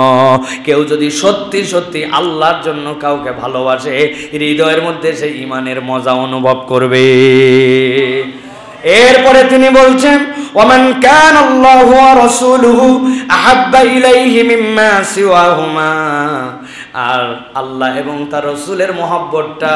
কেউ যদি সত্যি সত্যি আল্লাহর জন্য কাউকে ভালোবাসে, হৃদয়ের মধ্যে সে ইমানের মজা অনুভব করবে। এরপরে তিনি বলছেন, ওমান কানা আল্লাহু ওয়া রাসূলুহু আহাব্বা ইলাইহি মিম্মা সিওয়াহুমা। আর আল্লাহ এবং তার রাসূলের মহব্বতটা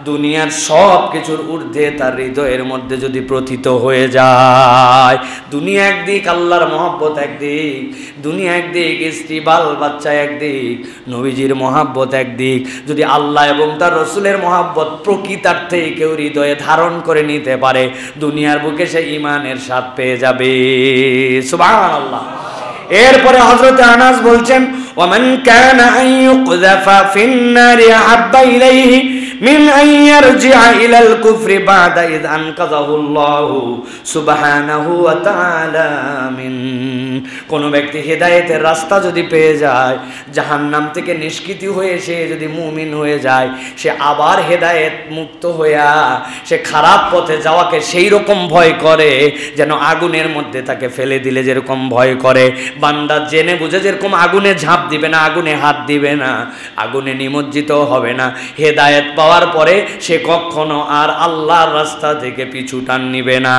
দুনিয়ার সব কিছুর ঊর্ধ্বে তার হৃদয়ের মধ্যে যদি প্রথিত হয়ে যায়, দুনিয়া একদিক, আল্লাহর মহব্বত একদিক, দুনিয়া একদিক, স্ত্রী বাল বাচ্চা একদিক, নবীজির মহব্বত একদিক, যদি আল্লাহ এবং তার রাসূলের মহব্বত প্রকৃতার্থে কেউ হৃদয়ে ধারণ করে নিতে পারে, দুনিয়ার বুকে সে ঈমানের স্বাদ পেয়ে যাবে। সুবহানাল্লাহ। এরপরে হযরত আনাস বলছেন, ওয়ামান কানা আইয়ুকযাফা ফিন-নারি আহাব্বা ইলাইহি মিন আন ইয়ারজিআ ইলাল কুফরি বাদা ইয আনকাযাহুল্লাহু সুবহানাহু ওয়া তাআলা মিন। কোন ব্যক্তি হেদায়েতের রাস্তা যদি পেয়ে যায়, জাহান্নাম থেকে নিষ্কৃতি হয়ে সে যদি মুমিন হয়ে যায়, সে আবার হেদায়েত মুক্ত হইয়া সে খারাপ পথে যাওয়াকে সেই রকম ভয় করে যেন আগুনের মধ্যে তাকে ফেলে দিলে যেরকম ভয় করে। বান্দা জেনে বুঝে যেরকম আগুনে ঝাঁপ দিবে না, আগুনে হাত দিবে না, আগুনে নিমজ্জিত হবে না, হেদায়েত পাওয়ার পরে সে কখনো আর আল্লাহর রাস্তা থেকে পিছু টান নিবে না।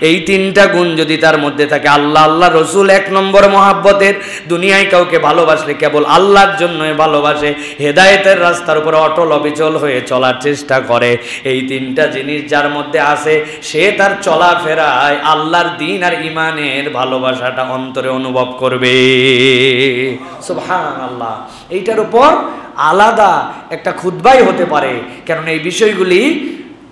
এই 3টা গুণ যদি তার মধ্যে থাকে, আল্লাহ, আল্লাহ রসুল 1 নম্বর মহাব্বতের, দুনিয়ায় কাউকে ভালোবাসলে কেবল আল্লাহর জন্যই ভালোবাসে, হেদায়েতের রাস্তার উপরে অটল অবিচল হয়ে চলার চেষ্টা করে। এই 3টা জিনিস যার মধ্যে আছে, সে তার চলাফেরায় আল্লাহর দ্বীন আর ঈমানের ভালোবাসাটা অন্তরে অনুভব করবে। সুবহানাল্লাহ। এইটার উপর আলাদা একটা খুতবাই হতে পারে, কারণ এই বিষয়গুলি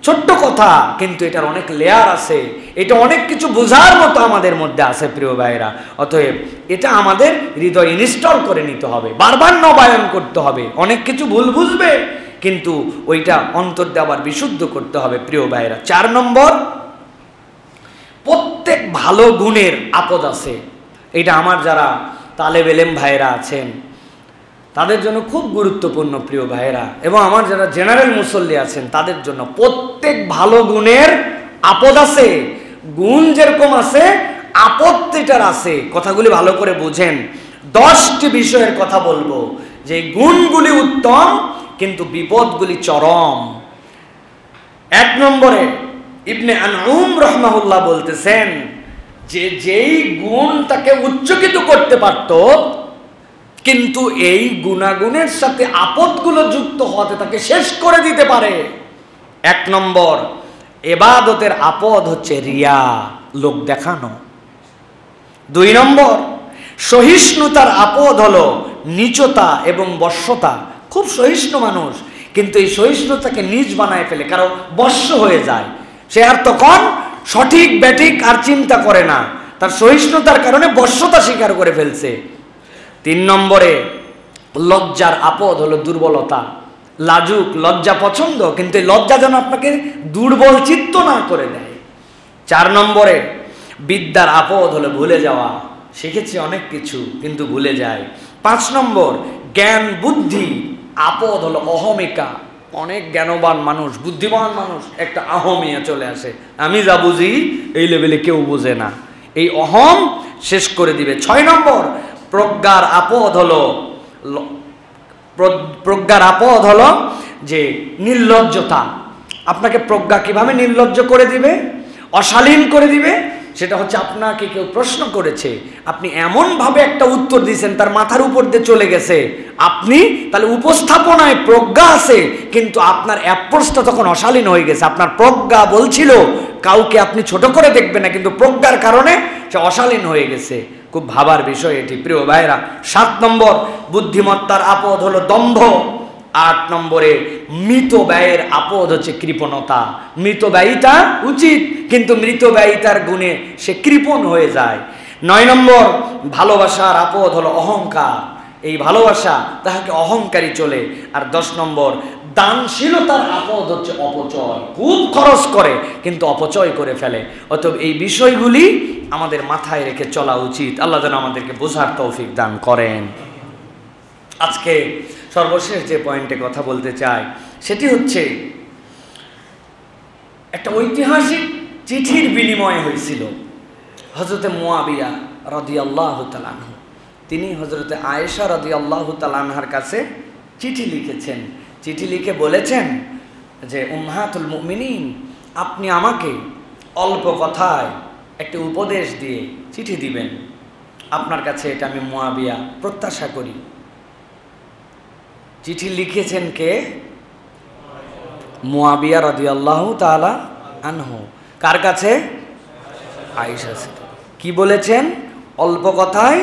ছোট্ট কথা, কিন্তু এটার অনেক লেয়ার আছে, এটা অনেক কিছু বোঝার মতো আমাদের মধ্যে আছে প্রিয় ভাইরা। অতএব এটা আমাদের হৃদয় ইনস্টল করে নিতে হবে, বারবার নবায়ন করতে হবে। অনেক কিছু ভুল বুঝবে, কিন্তু ওইটা অন্তর দিয়ে আবার বিশুদ্ধ করতে হবে প্রিয় ভাইরা। 4 নম্বর, প্রত্যেক ভালো গুণের আপদ আছে। এটা আমার যারা তালেব ইলম ভাইরা আছেন তাদের জন্য খুব গুরুত্বপূর্ণ প্রিয় ভাইরা, এবং আমার যারা জেনারেল মুসল্লি আছেন তাদের জন্য প্রত্যেক ভালো গুণের আপদ আছে। গুণ যেরকম আছে, আপত্তিটার আছে। কথাগুলি ভালো করে বুঝেন। 10টি বিষয়ের কথা বলবো যে গুণগুলি উত্তম কিন্তু বিপদগুলি চরম। 1 নম্বরে ইবনে আনউম রাহমাহুল্লাহ বলতেছেন যে যেই গুণ তাকে উচ্চকিত করতে পারত, কিন্তু এই গুণাগুণের সাথে আপদগুলো যুক্ত হতে তাকে শেষ করে দিতে পারে। 1 নম্বর, ইবাদতের আপদ হচ্ছে রিয়া, লোক দেখানো। 2 নম্বর, সহিষ্ণুতার আপদ হলো নীচতা এবং বশ্যতা। খুব সহিষ্ণু মানুষ, কিন্তু এই সহিষ্ণুতাকে নিজ বানায় ফেলে, কারণ বশ্য হয়ে যায়। সে আর তখন সঠিক ব্যাঠিক আর চিন্তা করে না, তার সহিষ্ণুতার কারণে বশ্যতা স্বীকার করে ফেলছে। 3 নম্বরে, লজ্জার আপদ হলো দুর্বলতা। লাজুক, লজ্জা পছন্দ, কিন্তু এই লজ্জা যেন আপনাকে দুর্বল চিত্ত না করে দেয়। 4 নম্বরে, বিদ্যার আপদ হলো ভুলে যাওয়া। শিখেছি অনেক কিছু, কিন্তু ভুলে যায়। 5 নম্বর, জ্ঞান বুদ্ধি আপদ হলো অহমিকা। অনেক জ্ঞানবান মানুষ, বুদ্ধিমান মানুষ, একটা আহমিয়া চলে আসে, আমি যা বুঝি এই লেভেলে কেউ বোঝে না, এই অহম শেষ করে দিবে। 6 নম্বর, প্রজ্ঞার আপদ হলো যে নির্লজ্জতা। আপনাকে প্রজ্ঞা কিভাবে নির্লজ্জ করে দিবে, অশালীন করে দিবে, সেটা হচ্ছে আপনাকে কেউ প্রশ্ন করেছে, আপনি এমনভাবে একটা উত্তর দিয়েছেন তার মাথার উপর দিয়ে চলে গেছে। আপনি তাহলে উপস্থাপনায় প্রজ্ঞা আছে, কিন্তু আপনার অ্যাপ্রোচটা তখন অশালীন হয়ে গেছে। আপনার প্রজ্ঞা বলছিল কাউকে আপনি ছোট করে দেখবেন না, কিন্তু প্রজ্ঞার কারণে সে অশালীন হয়ে গেছে। খুব ভাবার বিষয় এটি, প্রিয় ভাইরা। 7 নম্বর, বুদ্ধিমত্তার আপদ হলো দম্ভ। 8 নম্বরে, মৃত ব্যয়ের আপদ হচ্ছে কৃপণতা। মৃত ব্যয়িতা উচিত, কিন্তু মৃত ব্যয়িতার গুণে সে কৃপণ হয়ে যায়। 9 নম্বর, ভালোবাসার আপদ হলো অহংকার। এই ভালোবাসা তাহাকে অহংকারী চলে। আর 10 নম্বর, দানশীলতার আপদ হচ্ছে অপচয়। খুব খরচ করে, কিন্তু অপচয় করে ফেলে। অতএব এই বিষয়গুলি আমাদের মাথায় রেখে চলা উচিত। আল্লাহ যেন আমাদেরকে বোঝার তৌফিক দান করেন। আজকে সর্বশেষ যে পয়েন্টে কথা বলতে চাই, সেটি হচ্ছে একটা ঐতিহাসিক চিঠির বিনিময় হয়েছিল। হযরতে মুয়াবিয়া রাদিয়াল্লাহু তাআলা আনহু, তিনি হযরতে আয়েশা রাদিয়াল্লাহু তাআলা আনহার কাছে চিঠি লিখেছেন। চিঠি লিখে বলেছেন যে, উম্মাহাতুল মুমিনিন, আপনি আমাকে অল্প কথায় একটা উপদেশ দিয়ে চিঠি দিবেন। আপনার কাছে এটা আমি মুয়াবিয়া প্রত্যাশা করি। চিঠি লিখেছেন কে? মুয়াবিয়া রাদিয়াল্লাহু তাআলা আনহু। কার কাছে? আয়েশা। কি বলেছেন? অল্প কথায়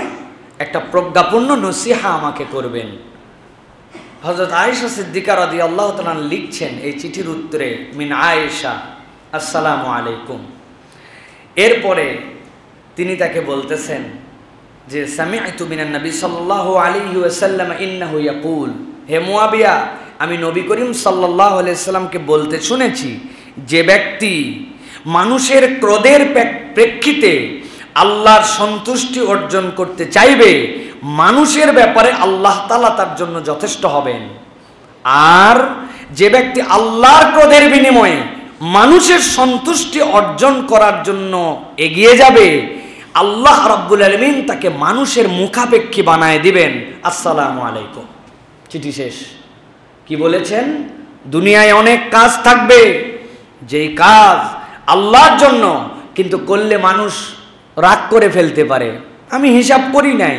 একটা প্রজ্ঞাপূর্ণ নসিহা আমাকে করবেন। হযরত আয়েশা সিদ্দিকা রাদিয়াল্লাহু তাআলা লিখছেন এই চিঠির উত্তরে, মিন আয়েশা আসসালামু আলাইকুম। এরপরে তিনি তাকে বলতেছেন যে, সামি'তু মিনান নবী সাল্লাল্লাহু আলাইহি ওয়াসাল্লাম ইন্নাহু ইয়াকুল, হে মুয়াবিয়া, আমি নবী করিম সাল্লাল্লাহু আলাইহি সাল্লামকে বলতে শুনেছি, যে ব্যক্তি মানুষের ক্রোধের প্রেক্ষিতে আল্লাহর সন্তুষ্টি অর্জন করতে চাইবে, মানুষের ব্যাপারে আল্লাহ তাআলা তার জন্য যথেষ্ট হবেন। আর যে ব্যক্তি আল্লাহর ক্রোধের বিনিময়ে মানুষের সন্তুষ্টি অর্জন করার জন্য এগিয়ে যাবে, আল্লাহ রাব্বুল আলামিন তাকে মানুষের মুখাপেক্ষী বানায় দিবেন। আসসালামু আলাইকুম। চিঠি শেষ। কি বলেছেন? দুনিয়ায় অনেক কাজ থাকবে, যেই কাজ আল্লাহর জন্য, কিন্তু করলে মানুষ রাগ করে ফেলতে পারে। আমি হিসাব করি নাই,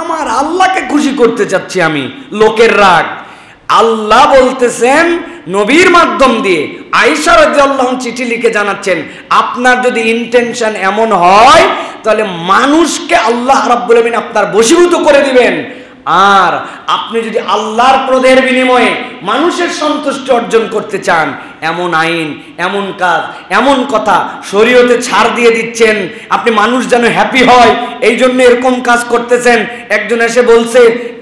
আমার আল্লাহকে খুশি করতে চাচ্ছি আমি, লোকের রাগ। আল্লাহ বলতেছেন নবীর মাধ্যম দিয়ে, আয়েশা রাদিয়াল্লাহু চিঠি লিখে জানাচ্ছেন, আপনার যদি ইন্টেনশন এমন হয়, তাহলে মানুষকে আল্লাহ রাব্বুল আলামিন আপনার বশীভূত করে দিবেন। আর আপনি যদি আল্লাহর ক্রোধের বিনিময়ে মানুষের সন্তুষ্টি অর্জন করতে চান, এমন আইন, এমন কাজ, এমন কথা শরীয়তে ছাড় দিয়ে দিচ্ছেন, আপনি মানুষ যেন হ্যাপি হয়, এই জন্য এরকম কাজ করতেছেন। একজন এসে বলছে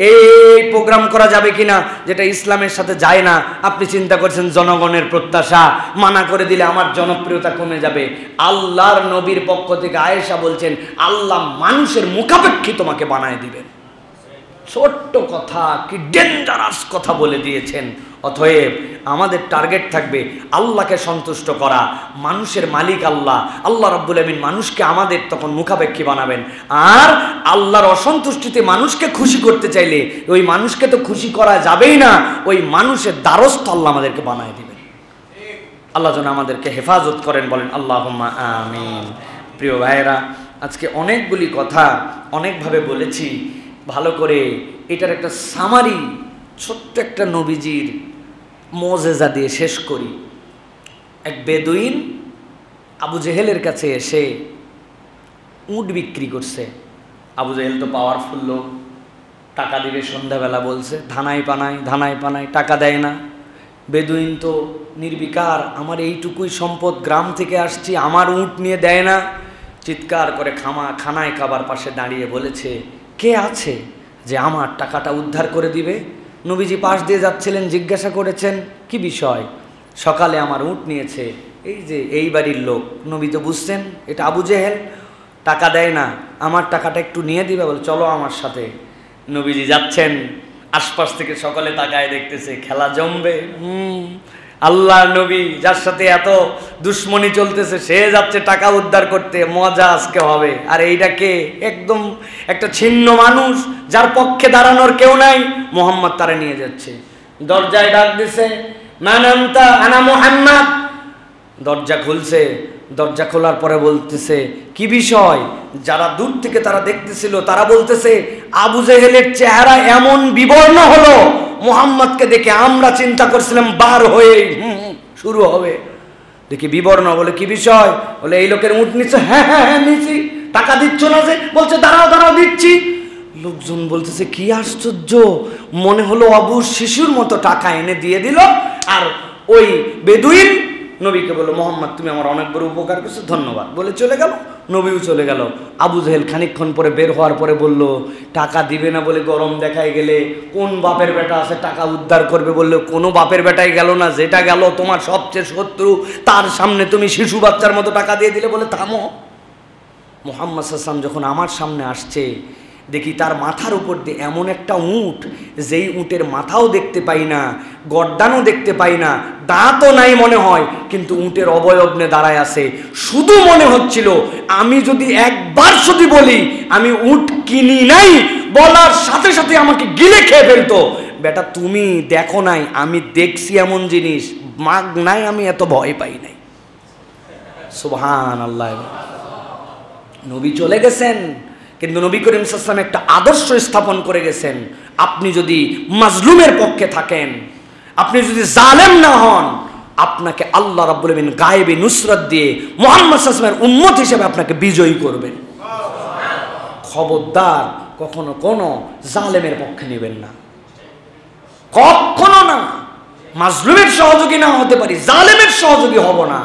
এই প্রোগ্রাম করা যাবে কিনা, যেটা ইসলামের সাথে যায় না। আপনি চিন্তা করছেন জনগণের প্রত্যাশা, মানা করে দিলে আমার জনপ্রিয়তা কমে যাবে। আল্লাহর নবীর পক্ষ থেকে আয়েশা বলছেন, আল্লাহ মানুষের মুখাপেক্ষী তোমাকে বানায় দিবেন। ছোট্ট কথা, কি ডেঞ্জারাস কথা বলে দিয়েছেন। অতএব আমাদের টার্গেট থাকবে আল্লাহকে সন্তুষ্ট করা। মানুষের মালিক আল্লাহ, আল্লাহ রাব্বুল আলামিন মানুষকে আমাদের তখন মুখাপেক্ষী বানাবেন। আর আল্লাহর অসন্তুষ্টিতে মানুষকে খুশি করতে চাইলে ওই মানুষকে তো খুশি করা যাবেই না, ওই মানুষের দ্বারস্থ আল্লাহ আমাদেরকে বানায় দিবেন। আল্লাহ যেন আমাদেরকে হেফাজত করেন, বলেন আল্লাহুম্মা আমিন। প্রিয় ভাইয়েরা, আজকে অনেকগুলি কথা অনেকভাবে বলেছি, ভালো করে এটার একটা সামারি ছোট্ট একটা নবীজির মোজেজা দিয়ে শেষ করি। এক বেদুইন আবু জেহেলের কাছে এসে উট বিক্রি করছে। আবু জেহেল তো পাওয়ারফুল লোক, টাকা দিবে সন্ধ্যাবেলা বলছে, ধানাই পানাই টাকা দেয় না। বেদুইন তো নির্বিকার, আমার এইটুকুই সম্পদ, গ্রাম থেকে আসছি, আমার উট নিয়ে দেয় না। চিৎকার করে খানায় খাবার পাশে দাঁড়িয়ে বলেছে, কে আছে যে আমার টাকাটা উদ্ধার করে দিবে? নবীজি পাশ দিয়ে যাচ্ছিলেন, জিজ্ঞাসা করেছেন কি বিষয়? সকালে আমার উট নিয়েছে, এই যে এই বাড়ির লোক। নবী তো বুঝছেন এটা আবু জেহেল, টাকা দেয় না, আমার টাকাটা একটু নিয়ে দিবে। বলে চলো আমার সাথে। নবীজি যাচ্ছেন, আশপাশ থেকে সকলে তাকায় দেখতেছে, খেলা জমবে। আল্লাহ নবী যার সাথে এত দুশ্মনী চলতেছে, সে যাচ্ছে টাকা উদ্ধার করতে, মজা আজকে হবে। আর এইটাকে একদম একটা ছিন্ন মানুষ, যার পক্ষে দাঁড়ানোর কেউ নাই, মুহাম্মদ তারে নিয়ে যাচ্ছে। দরজায় ডাক দিছে, মান আনতা? আনা মুহাম্মদ। দরজা খুলছে, দরজা খোলার পরে বলতেছে কি বিষয়? যারা দূর থেকে তারা দেখতেছিল, তারা বলতেছে আবু জেহেলের চেহারা এমন বিবর্ণ হলো, মুহাম্মদকে দেখে আমরা চিন্তা করছিলাম বার হয়ে শুরু হবে, দেখি বিবর্ণ। বলে কি বিষয়? বলে এই লোকের উট নিচ্ছে। হ্যাঁ হ্যাঁ হ্যাঁ নিচ্ছি। টাকা দিচ্ছ না যে? বলছে দাঁড়াও দিচ্ছি। লোকজন বলতেছে কি আশ্চর্য, মনে হলো অবুঝ শিশুর মতো টাকা এনে দিয়ে দিল। আর ওই বেদুইন নবীকে বলল, মোহাম্মদ তুমি আমার অনেক বড় উপকার করছো, ধন্যবাদ, বলে চলে গেল। নবীও চলে গেল। আবু জেহেল খানিকক্ষণ পরে বের হওয়ার পরে বলল, টাকা দিবে না বলে গরম দেখায় গেলে কোন বাপের বেটা আছে টাকা উদ্ধার করবে? বললো কোনো বাপের বেটাই গেল না, যেটা গেল তোমার সবচেয়ে শত্রু, তার সামনে তুমি শিশু বাচ্চার মতো টাকা দিয়ে দিলে। বলে থামো। মুহাম্মদ সাল্লাল্লাহু আলাইহি ওয়াসাল্লাম যখন আমার সামনে আসছে, দেখি তার মাথার উপর দিয়ে এমন একটা উট, যেই উটের মাথাও দেখতে পাই না, গর্দানও দেখতে পাই না, দাঁতও নাই মনে হয়, কিন্তু উটের অবয়ব নিয়ে দাঁড়ায় আছে। শুধু মনে হচ্ছিল আমি যদি একবার শুধু বলি আমি উট কিনি নাই, বলার সাথে সাথে আমাকে গিলে খেয়ে ফেলতো। বেটা তুমি দেখো নাই, আমি দেখছি এমন জিনিস, মাগ নাই, আমি এত ভয় পাই নাই। সুবহানাল্লাহ। নবী চলে গেছেন, কিন্তু নবী করিম সাল্লাল্লাহু আলাইহি ওয়াসাল্লাম একটা আদর্শ স্থাপন করে গেছেন। আপনি যদি মাজলুমের পক্ষে থাকেন, আপনি যদি জালেম না হন, আপনাকে আল্লাহ রাব্বুল আলামিন গায়েবী নুসরত দিয়ে মুহাম্মদ সাল্লাল্লাহু আলাইহি ওয়াসাল্লামের উম্মত হিসেবে আপনাকে বিজয়ী করবেন। খবরদার কখনো কোনো জালেমের পক্ষে নেবেন না, কখনো না। মাজলুমের সহযোগী না হতে পারি, জালেমের সহযোগী হব না।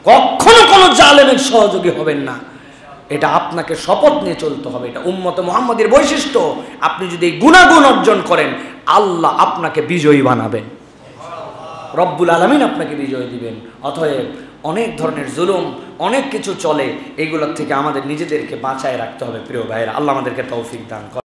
কখনো কোনো জালেমের সহযোগী হবেন না। এটা আপনাকে শপথ নিয়ে চলতে হবে, এটা উম্মতে মুহাম্মাদের বৈশিষ্ট্য। আপনি যদি এই গুণাগুণ অর্জন করেন, আল্লাহ আপনাকে বিজয়ী বানাবেন, রব্বুল আলামিন আপনাকে বিজয় দিবেন। অতএব অনেক ধরনের জুলুম, অনেক কিছু চলে, এগুলোর থেকে আমাদের নিজেদেরকে বাঁচায় রাখতে হবে। প্রিয় ভাইয়েরা, আল্লাহ আমাদেরকে তৌফিক দান করেন।